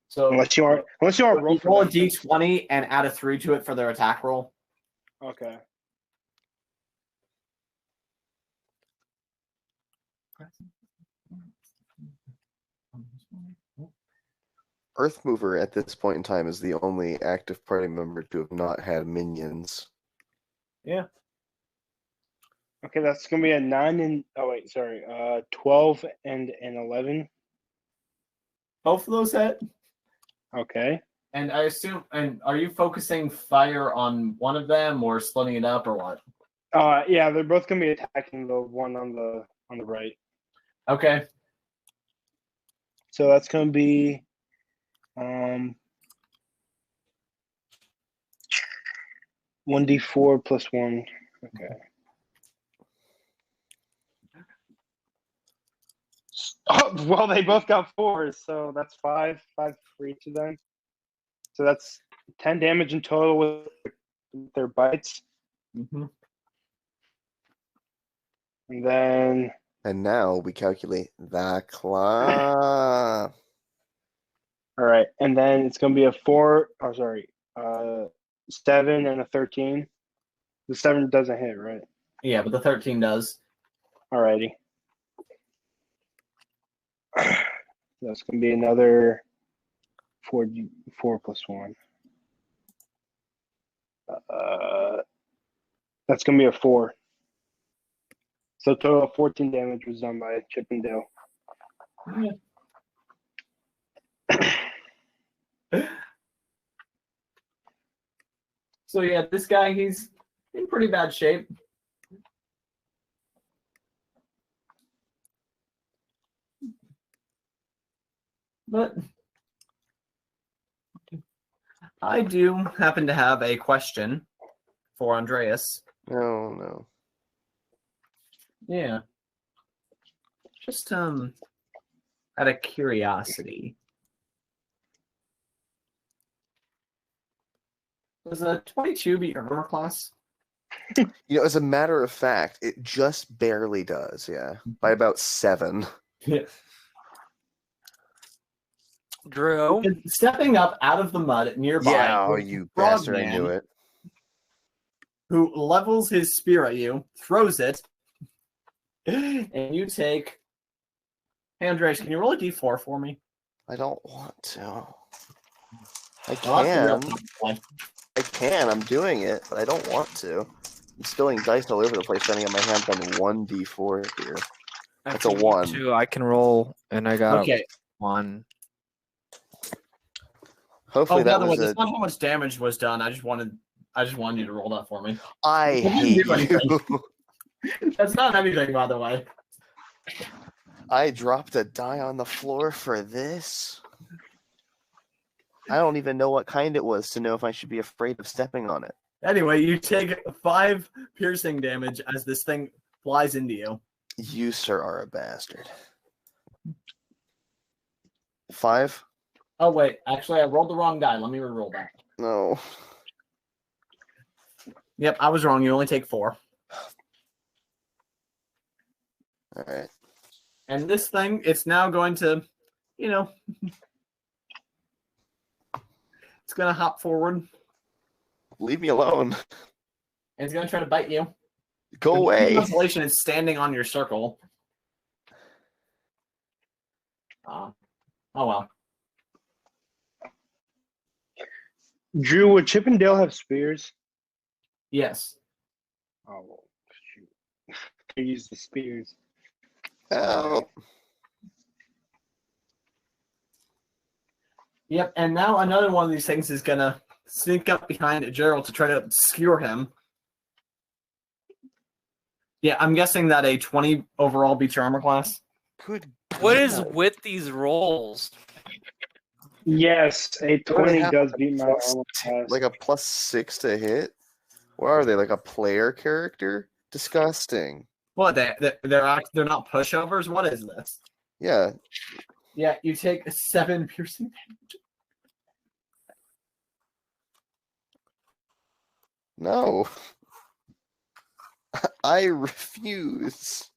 So Unless you want roll for roll a them. d20 and add a 3 to it for their attack roll. Okay. Earthmover at this point in time is the only active party member to have not had minions. Yeah. Okay, that's gonna be a 12 and an 11. Both of those hit. Okay. And I assume, are you focusing fire on one of them or splitting it up or what? Yeah, they're both gonna be attacking the one on the right. Okay. So that's gonna be 1d4 plus 1. Okay. Well, they both got 4s, so that's 5 for each of them. So that's 10 damage in total with their bites. Mm-hmm. And then And now we calculate the claw. all right, and then it's gonna be a 7 and a 13. The 7 doesn't hit, right? Yeah, but the 13 does. Alrighty. That's gonna be another 4 plus 1. That's gonna be a 4. So total of 14 damage was done by Chip and Dale. So yeah, this guy, he's in pretty bad shape. But I do happen to have a question for Andreas. No. Yeah. Just out of curiosity. Does a 22 beat your armor class? As a matter of fact, it just barely does, yeah. By about 7. Yeah. Drew. Stepping up out of the mud nearby. Yeah, is you a frog bastard, I man knew it. Who levels his spear at you, throws it, and you take. Hey, Andreas, can you roll a d4 for me? I don't want to. I Well, that's the real can. tough one. I can. I'm doing it, but I don't want to. I'm spilling dice all over the place, trying to get my hands on 1d4 here. That's a 1. 2, I can roll, and I got Okay. 1. Hopefully Oh, by that the way, was that's a. not how much damage was done. I just wanted you to roll that for me. I didn't hate do anything. you. That's not anything, by the way. I dropped a die on the floor for this. I don't even know what kind it was to know if I should be afraid of stepping on it. Anyway, you take 5 piercing damage as this thing flies into you. You, sir, are a bastard. 5? Oh, wait. Actually, I rolled the wrong die. Let me re-roll that. No. Yep, I was wrong. You only take 4. All right. And this thing, it's now going to, it's going to hop forward. And Leave me alone. it's going to try to bite you. Go away. Constellation is standing on your circle. Oh, well. Drew, would Chip and Dale have spears? Yes. Oh, well, shoot. They use the spears. Help. Yep, and now another one of these things is going to sneak up behind Geralt to try to skewer him. Yeah, I'm guessing that a 20 overall beats your armor class. Good. What is God. with these rolls? Yes, a What do they 20 have? does beat my Plus armor t- class. Like a +6 to hit? What are they? Like a player character? Disgusting. What, they're not pushovers? What is this? Yeah. Yeah, you take 7 piercing damage. No. I refuse.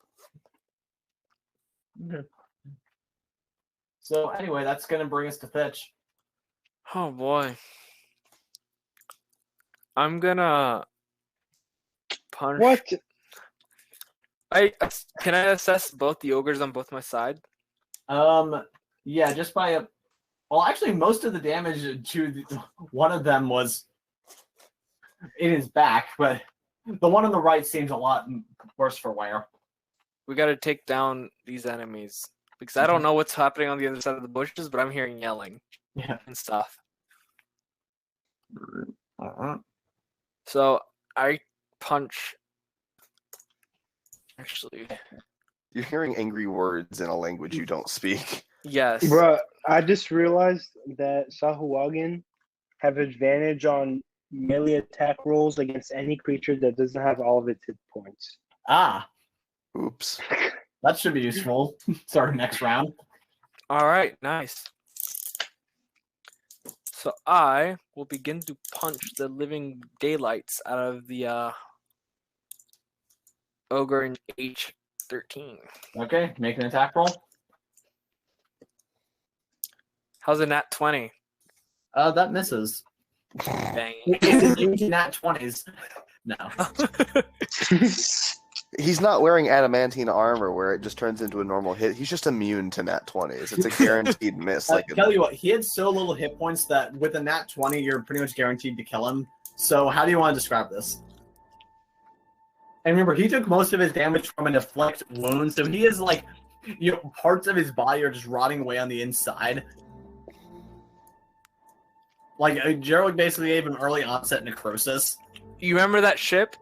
Okay. So anyway, that's going to bring us to Fitch. Oh boy. I'm gonna punch. What? Can I assess both the ogres on both my side? Yeah, just by a. Well, actually, most of the damage to one of them was in his back, but the one on the right seems a lot worse for wear. We got to take down these enemies because I don't know what's happening on the other side of the bushes, but I'm hearing yelling and stuff. So I punch. Actually, You're hearing angry words in a language you don't speak. yes. Bruh, I just realized that Sahuagin have advantage on melee attack rolls against any creature that doesn't have all of its hit points. Ah, Oops. that should be useful. Starting next round. All right, nice. So I will begin to punch the living daylights out of the ogre in H13. Okay, make an attack roll. How's a nat 20? That misses. Dang It's usually nat 20s. No. He's not wearing adamantine armor where it just turns into a normal hit. He's just immune to nat 20s. It's a guaranteed miss. Tell you what, he had so little hit points that with a nat 20, you're pretty much guaranteed to kill him. So how do you want to describe this? And remember, he took most of his damage from an deflect wound, so he is like, parts of his body are just rotting away on the inside. Like, Gerald basically gave him early onset necrosis. You remember that ship?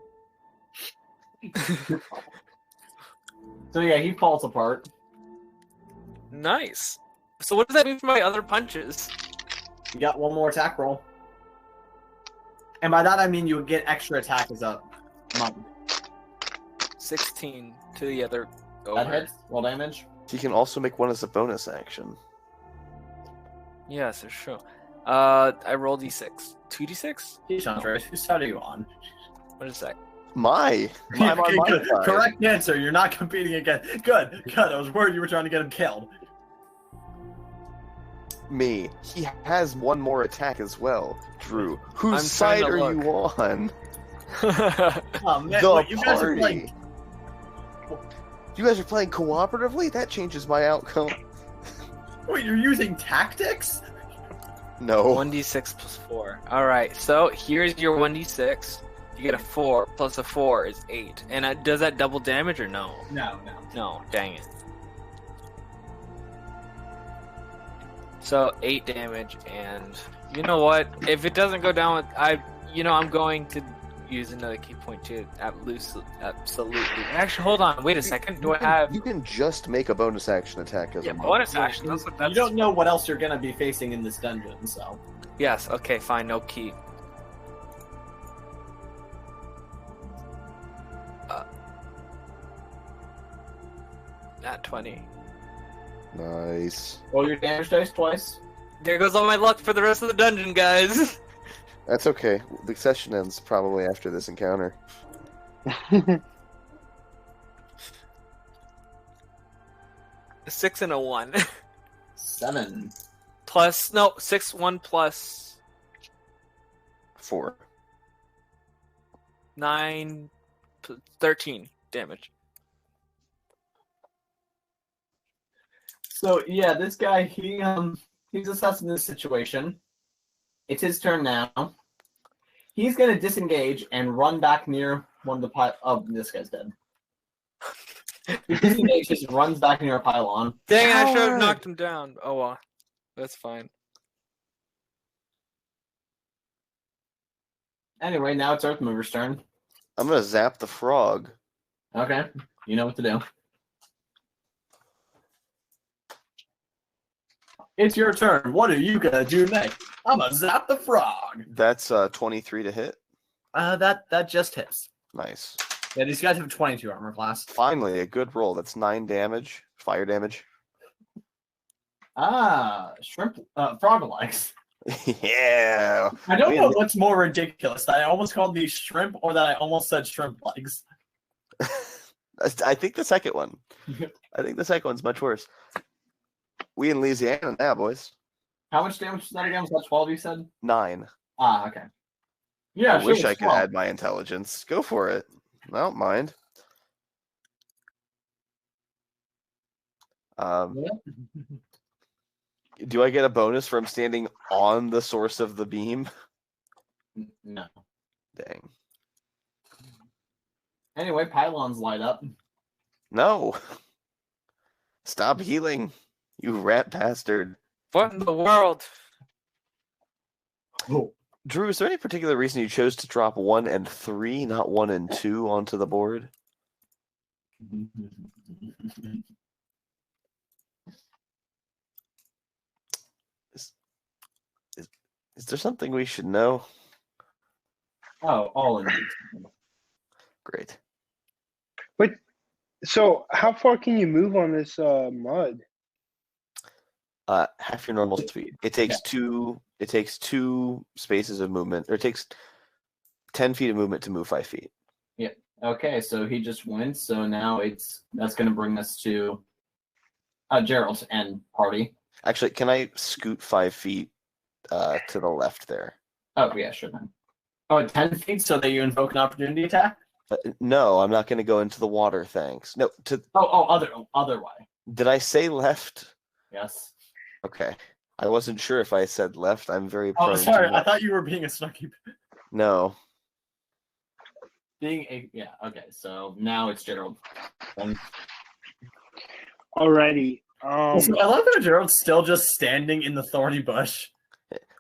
So yeah, he falls apart. Nice. So what does that mean for my other punches? You got one more attack roll. And by that I mean you would get extra attack as a monk. 16 to the other ogre. That hits. Roll damage. He can also make one as a bonus action. Yes, for sure. I rolled d6. 2d6? Whose side are you on? What is that? I'm on my Good. side. Correct answer. You're not competing again. Good. I was worried you were trying to get him killed. Me. He has one more attack as well. Drew, I'm whose trying side to are look. you on? Oh man, The wait, you guys are party. playing. You guys are playing cooperatively? That changes my outcome. Wait, you're using tactics? No. 1d6 plus 4. Alright, so here's your 1d6. You get a 4 plus a 4 is 8. And does that double damage or no? No. No, dang it. So 8 damage, and you know what? If it doesn't go down with I'm going to use another key point to absolutely. Actually, hold on. Wait a second. Do I have? You can just make a bonus action attack as a monk. bonus action. That's what that's. You don't know what else you're gonna be facing in this dungeon, so. Yes. Okay. Fine. No key. Nat 20. Nice. Roll your damage dice twice. There goes all my luck for the rest of the dungeon, guys. That's okay. The session ends probably after this encounter. A 6 and a 1. 7. Plus 6 1 plus 4. 9 13 damage. So yeah, this guy he's assessing this situation. It's his turn now. He's gonna disengage and run back near one of the pile. Oh, this guy's dead. He disengages, runs back near a pylon. Dang it, I should have Coward! knocked him down. Oh well. That's fine. Anyway, now it's Earthmover's turn. I'm gonna zap the frog. Okay, you know what to do. It's your turn. What are you gonna do next? I'm gonna zap the frog. That's 23 to hit. That just hits. Nice. Yeah, these guys have 22 armor class. Finally, a good roll. That's 9 damage. Fire damage. Shrimp, frog legs. Yeah. I don't know what's more ridiculous. That I almost called these shrimp, or that I almost said shrimp legs. I think the second one. I think the second one's much worse. We in Louisiana now, boys. How much damage was that again? Was that 12 you said? 9. Okay. Yeah, I wish sure, I could 12. add my intelligence. Go for it. I don't mind. Do I get a bonus from standing on the source of the beam? No. Dang. Anyway, pylons light up. No. Stop healing, you rat bastard. What in the world? Oh. Drew, is there any particular reason you chose to drop 1 and 3, not 1 and 2 onto the board? Is there something we should know? Oh, all in. Great. So how far can you move on this mud? Half your normal speed. It takes two. It takes 2 spaces of movement, or it takes 10 feet of movement to move 5 feet. Yeah. Okay, so he just went. So now that's going to bring us to Geralt and party. Actually, can I scoot 5 feet to the left there? Oh yeah, sure then. Oh, 10 feet so that you invoke an opportunity attack? No, I'm not going to go into the water, thanks. No, Other way. Did I say left? Yes. Okay. I wasn't sure if I said left. I'm very Oh, prone sorry. to I thought you were being a snarky. No. Yeah, okay. So now it's Gerald. Alrighty. I love that Gerald's still just standing in the thorny bush.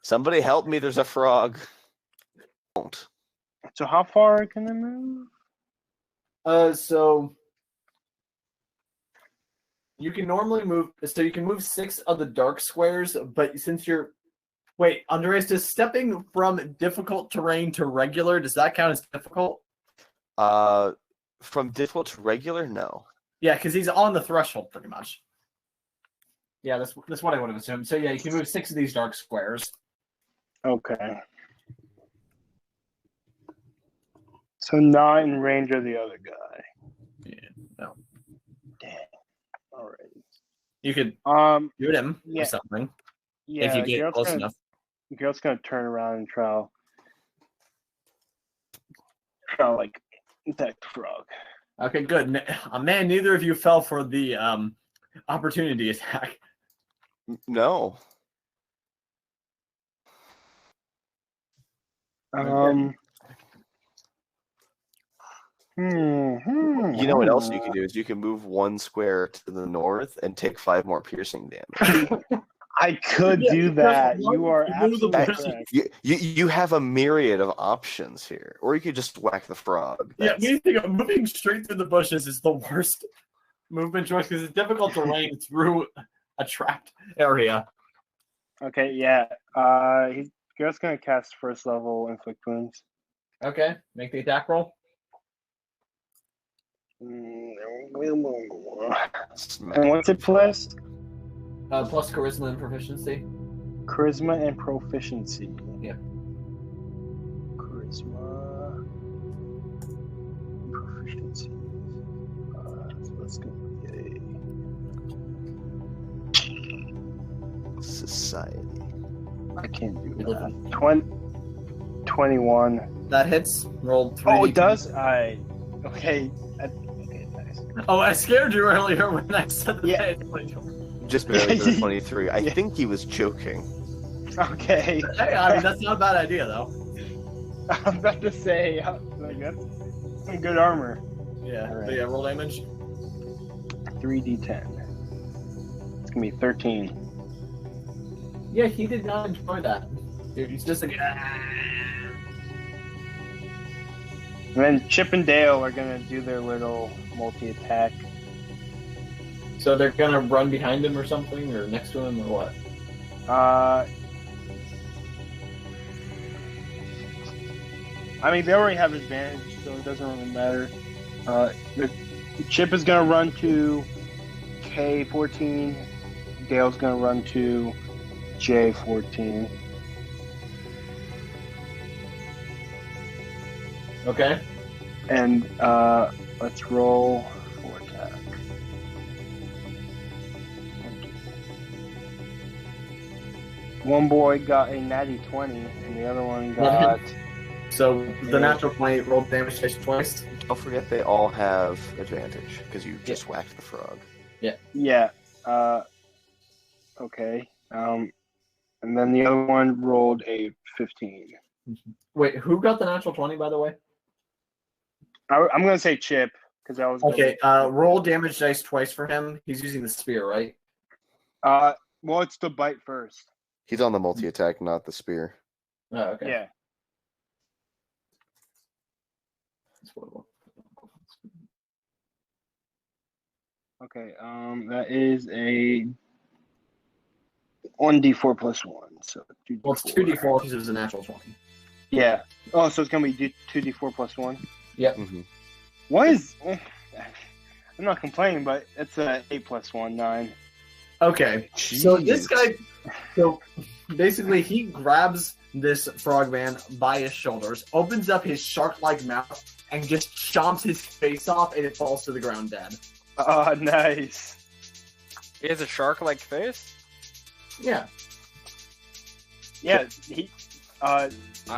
Somebody help me, there's a frog. Don't. So how far can I move? So you can normally move. So you can move 6 of the dark squares, but since you're Andreas, does stepping from difficult terrain to regular, does that count as difficult? From difficult to regular, no. Yeah, because he's on the threshold pretty much. Yeah, that's what I would have assumed. So yeah, you can move 6 of these dark squares. Okay. So not in range of the other guy. Yeah, no. Dang. Alrighty. You could shoot him or something if you get close enough. Geralt's gonna turn around and try like attack the frog. Okay, good. Man, neither of you fell for the opportunity attack. No. You know what else you can do is you can move 1 square to the north and take 5 more piercing damage. I could do that. You are absolutely correct. You have a myriad of options here, or you could just whack the frog. Yeah, me think moving straight through the bushes is the worst movement choice because it's difficult to rain through a trapped area. Okay, yeah. He's just gonna cast first level inflict wounds. Okay, make the attack roll. And what's it plus? Plus charisma and proficiency. Charisma and proficiency. Yeah. Charisma. Proficiency. So let's go with a Society. I can't do that. 21. That hits. Rolled 3. Oh, it does? Okay. Okay, nice. Oh, I scared you earlier when I said the Just barely for 23. I think he was joking. Okay. Hey, I mean, that's not a bad idea, though. I'm about to say, like, that's some good armor. Yeah, right. But yeah, roll damage. 3d10. It's going to be 13. Yeah, he did not enjoy that. Dude, he's just like, And then Chip and Dale are going to do their little multi-attack. So they're gonna run behind him or something, or next to him, or what? I mean, they already have advantage, so it doesn't really matter. Chip is going to run to K14. Dale's going to run to J14. Okay. And let's roll for attack. One boy got a natty 20, and the other one got... So the natural 20 rolled damage twice. Don't forget they all have advantage, because you just whacked the frog. Yeah. Okay. And then the other one rolled a 15. Wait, who got the natural 20, by the way? I'm going to say Chip, because I was... Okay, roll damage dice twice for him. He's using the spear, right? Well, it's the bite first. He's on the multi-attack, not the spear. Oh, okay. Yeah. Okay, that is a 1d4 plus 1. So 2d4. Well, it's 2d4 because it was a natural 20. Yeah. Oh, so it's going to be 2d4 plus 1? Yep. Mm-hmm. What is... I'm not complaining, but it's a 8 plus 1, 9. Okay, so this guy, so basically he grabs this frogman by his shoulders, opens up his shark-like mouth, and just chomps his face off, and it falls to the ground dead. Oh, nice. He has a shark-like face? Yeah. Yeah, he. I'm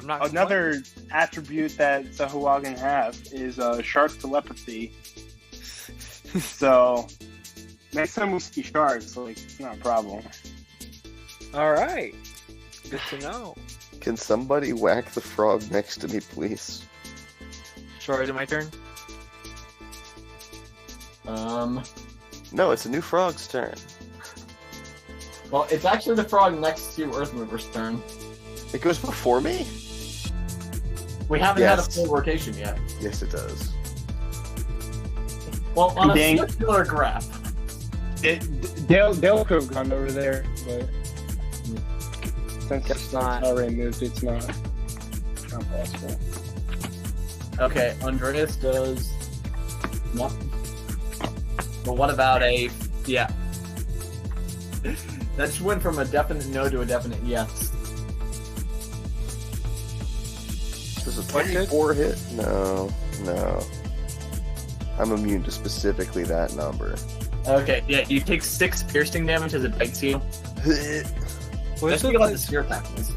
not Another attribute that Zahuagin have is shark telepathy. So next time we see sharks, like, it's not a problem. All right. Good to know. Can somebody whack the frog next to me, please? Sure, is it my turn? No, it's a new frog's turn. Well, it's actually the frog next to Earthmover's turn. It goes before me? We haven't had a Yes. full rotation yet. Yes, it does. Well, on a Dang. circular graph. Dale could have gone over there, but since Guess it's not. already moved, it's not possible. Okay, Andreas does. Nope. But what about a. Yeah. That just went from a definite no to a definite yes. Does a 24 hit? No. I'm immune to specifically that number. Okay, yeah, you take 6 piercing damage as it bites you. Let's think about the spear tackles.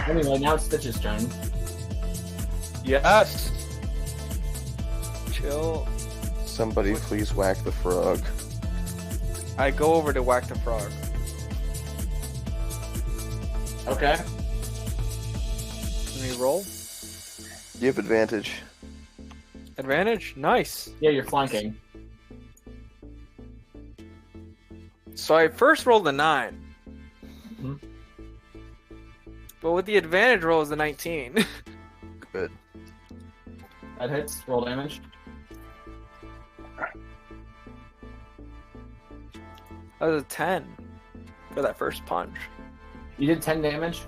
Anyway, now it's Stitch's turn. Yes. Chill. Somebody please whack the frog. I go over to whack the frog. Okay. Let me roll. You have advantage. Advantage? Nice. Yeah, you're flanking. So I first rolled a 9. Mhm. But with the advantage roll is a 19. Good. That hits. Roll damage. That was a 10 for that first punch. You did 10 damage?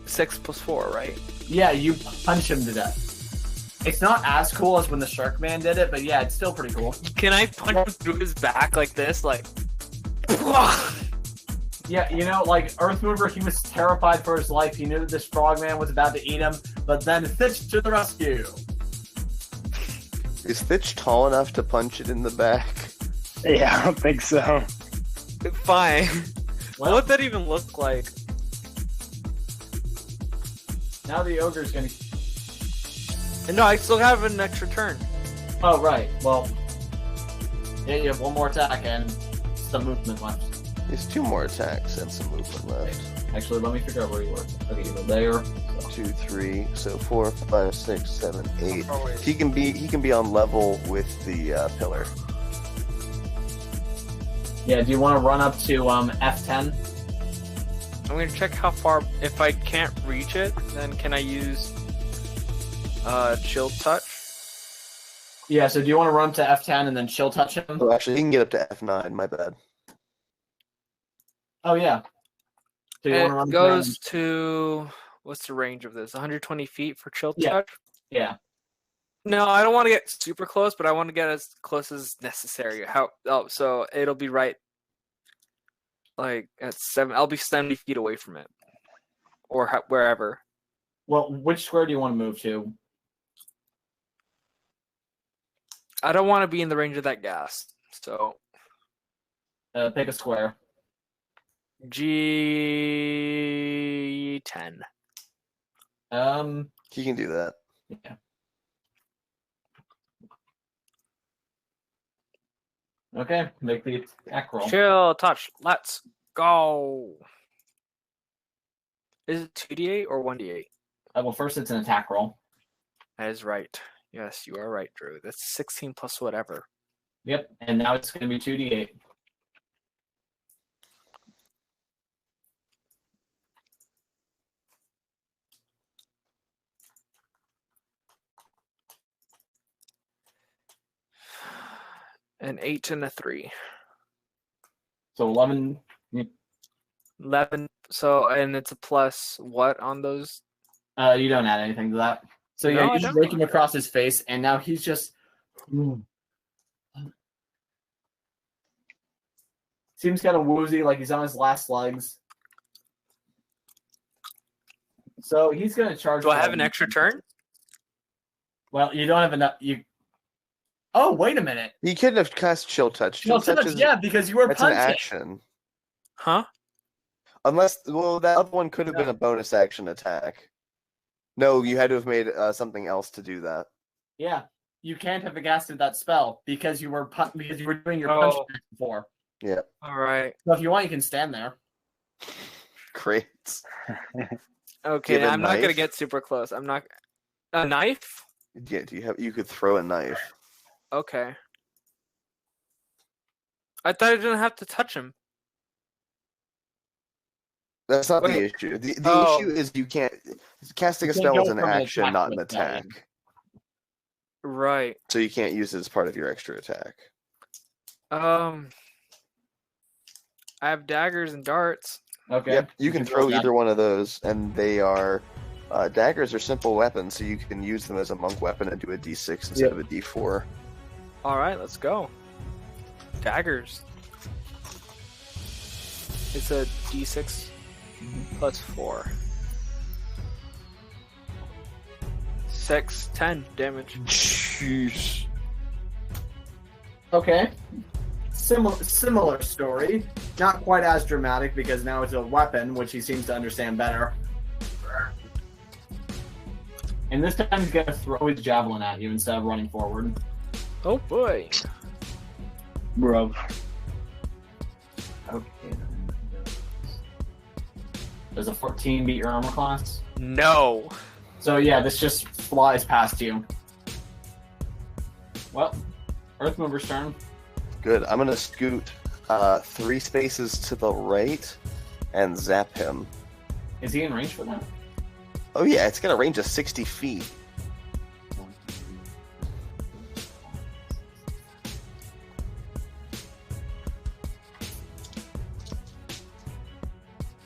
6 plus 4, right? Yeah, you punch him to death. It's not as cool as when the Shark Man did it, but yeah, it's still pretty cool. Can I punch him through his back like this? Like. Yeah, you know, like Earthmover, he was terrified for his life. He knew that this frogman was about to eat him, but then Thitch to the rescue. Is Thitch tall enough to punch it in the back? Yeah, I don't think so. Fine. Well, What would that even look like? now the ogre's gonna. And no, I still have an extra turn. Oh, right. Well, yeah, you have one more attack and some movement left. There's 2 more attacks and some movement left. Actually, let me figure out where you were. Okay, you were there. 2, 3, so 4, 5, 6, 7, 8. Oh, wait. He can be on level with the pillar. Yeah, do you want to run up to F10? I'm gonna check how far. If I can't reach it, then can I use chill touch? Yeah, so do you want to run to F10 and then chill touch him? Oh, actually, he can get up to F9. My bad. Oh, yeah. So you want to run It goes to what's the range of this? 120 feet for chill Yeah. touch. Yeah. No, I don't want to get super close, but I want to get as close as necessary. So it'll be right, like at 7. I'll be 70 feet away from it, or wherever. Well, which square do you want to move to? I don't want to be in the range of that gas. So Pick a square. G10. He can do that. Yeah. Okay, make the attack roll. Chill touch. Let's go. Is it 2d8 or 1d8? Well, first it's an attack roll. That is right. Yes, you are right, Drew. That's 16 plus whatever. Yep, and now it's going to be 2d8. An 8 and a 3. So 11. 11. So, and it's a plus what on those? You don't add anything to that. So yeah, No, I you just don't. rake him across his face, and now he's just. Seems kind of woozy, like he's on his last legs. So he's going to charge. Do I have an extra turn? Well, you don't have enough. Oh, wait a minute. You couldn't have cast Chill Touch. Chill Touch is, yeah, because you were that's punching. an action. Huh? Unless, well, that other one could have been a bonus action attack. No, you had to have made something else to do that. Yeah, you can't have casted that spell because you were doing your punch attack before. Yeah. All right. So if you want, you can stand there. Great. Okay, Get a I'm not gonna knife? get super close. I'm not. A knife? Yeah, you could throw a knife. Okay. I thought I didn't have to touch him. That's not the Wait. issue. The Oh. issue is you can't casting a You can't spell go is an from an action, attack not to an a spell. attack. Right. So you can't use it as part of your extra attack. I have daggers and darts. Okay. Yep, you can throw that. either one of those, and they are daggers are simple weapons, so you can use them as a monk weapon and do a d6 instead of a d4. All right, let's go. Daggers. It's a d6 plus 4. 6, 10 damage. Jeez. Okay. Similar story. Not quite as dramatic because now it's a weapon, which he seems to understand better. And this time he's going to throw his javelin at you instead of running forward. Oh boy. Bruv. Okay. Does a 14 beat your armor class? No. So yeah, this just flies past you. Well, Earth Mover's turn. Good. I'm gonna scoot 3 spaces to the right and zap him. Is he in range for that? Oh yeah, it's got a range of 60 feet.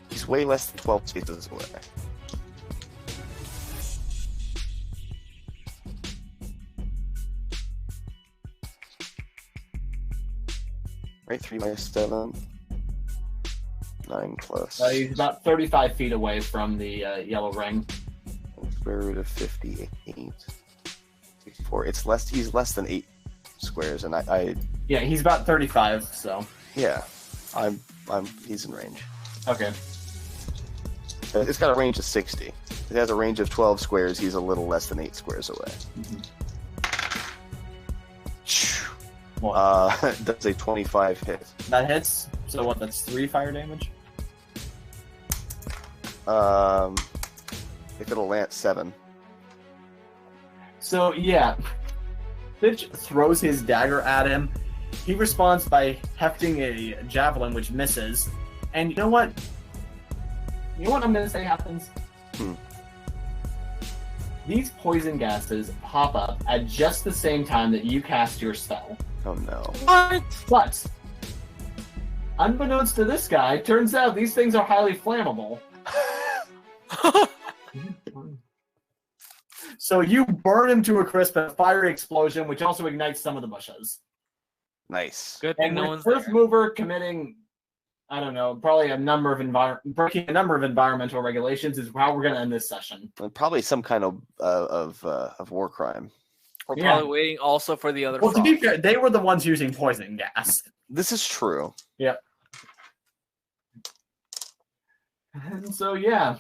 He's way less than 12 spaces away. Right, 3 minus 7. 9 plus. He's about 35 feet away from the yellow ring. Square root of 58. 64. It's less. He's less than 8 squares, and I Yeah, he's about 35, so. yeah, he's in range. Okay. It's got a range of 60. It has a range of 12 squares. He's a little less than 8 squares away. That's a 25 hit. That hits. So what, that's 3 fire damage? If it'll land 7. So, yeah. Fitch throws his dagger at him. He responds by hefting a javelin, which misses. And you know what? You know what I'm going to say happens? These poison gases pop up at just the same time that you cast your spell. Oh no. What? But, unbeknownst to this guy, turns out these things are highly flammable. So you burn him to a crisp in a fiery explosion, which also ignites some of the bushes. Nice. Good thing And no with one's First there. Mover committing, I don't know, probably a number of breaking a number of environmental regulations is how we're going to end this session. And probably some kind of war crime. We're Yeah. probably waiting also for the other Well, to be frogs. fair, they were the ones using poison gas. This is true. Yep. And so, yeah.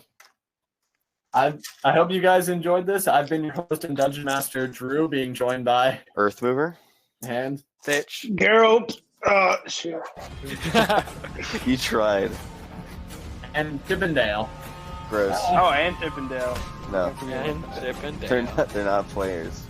I hope you guys enjoyed this. I've been your host and Dungeon Master, Drew, being joined by Earth Mover. and Fitch. Geralt. Shit. You tried. Chippendale. Gross. Oh, and Tippendale. No. And Chip and They're Dale. not players.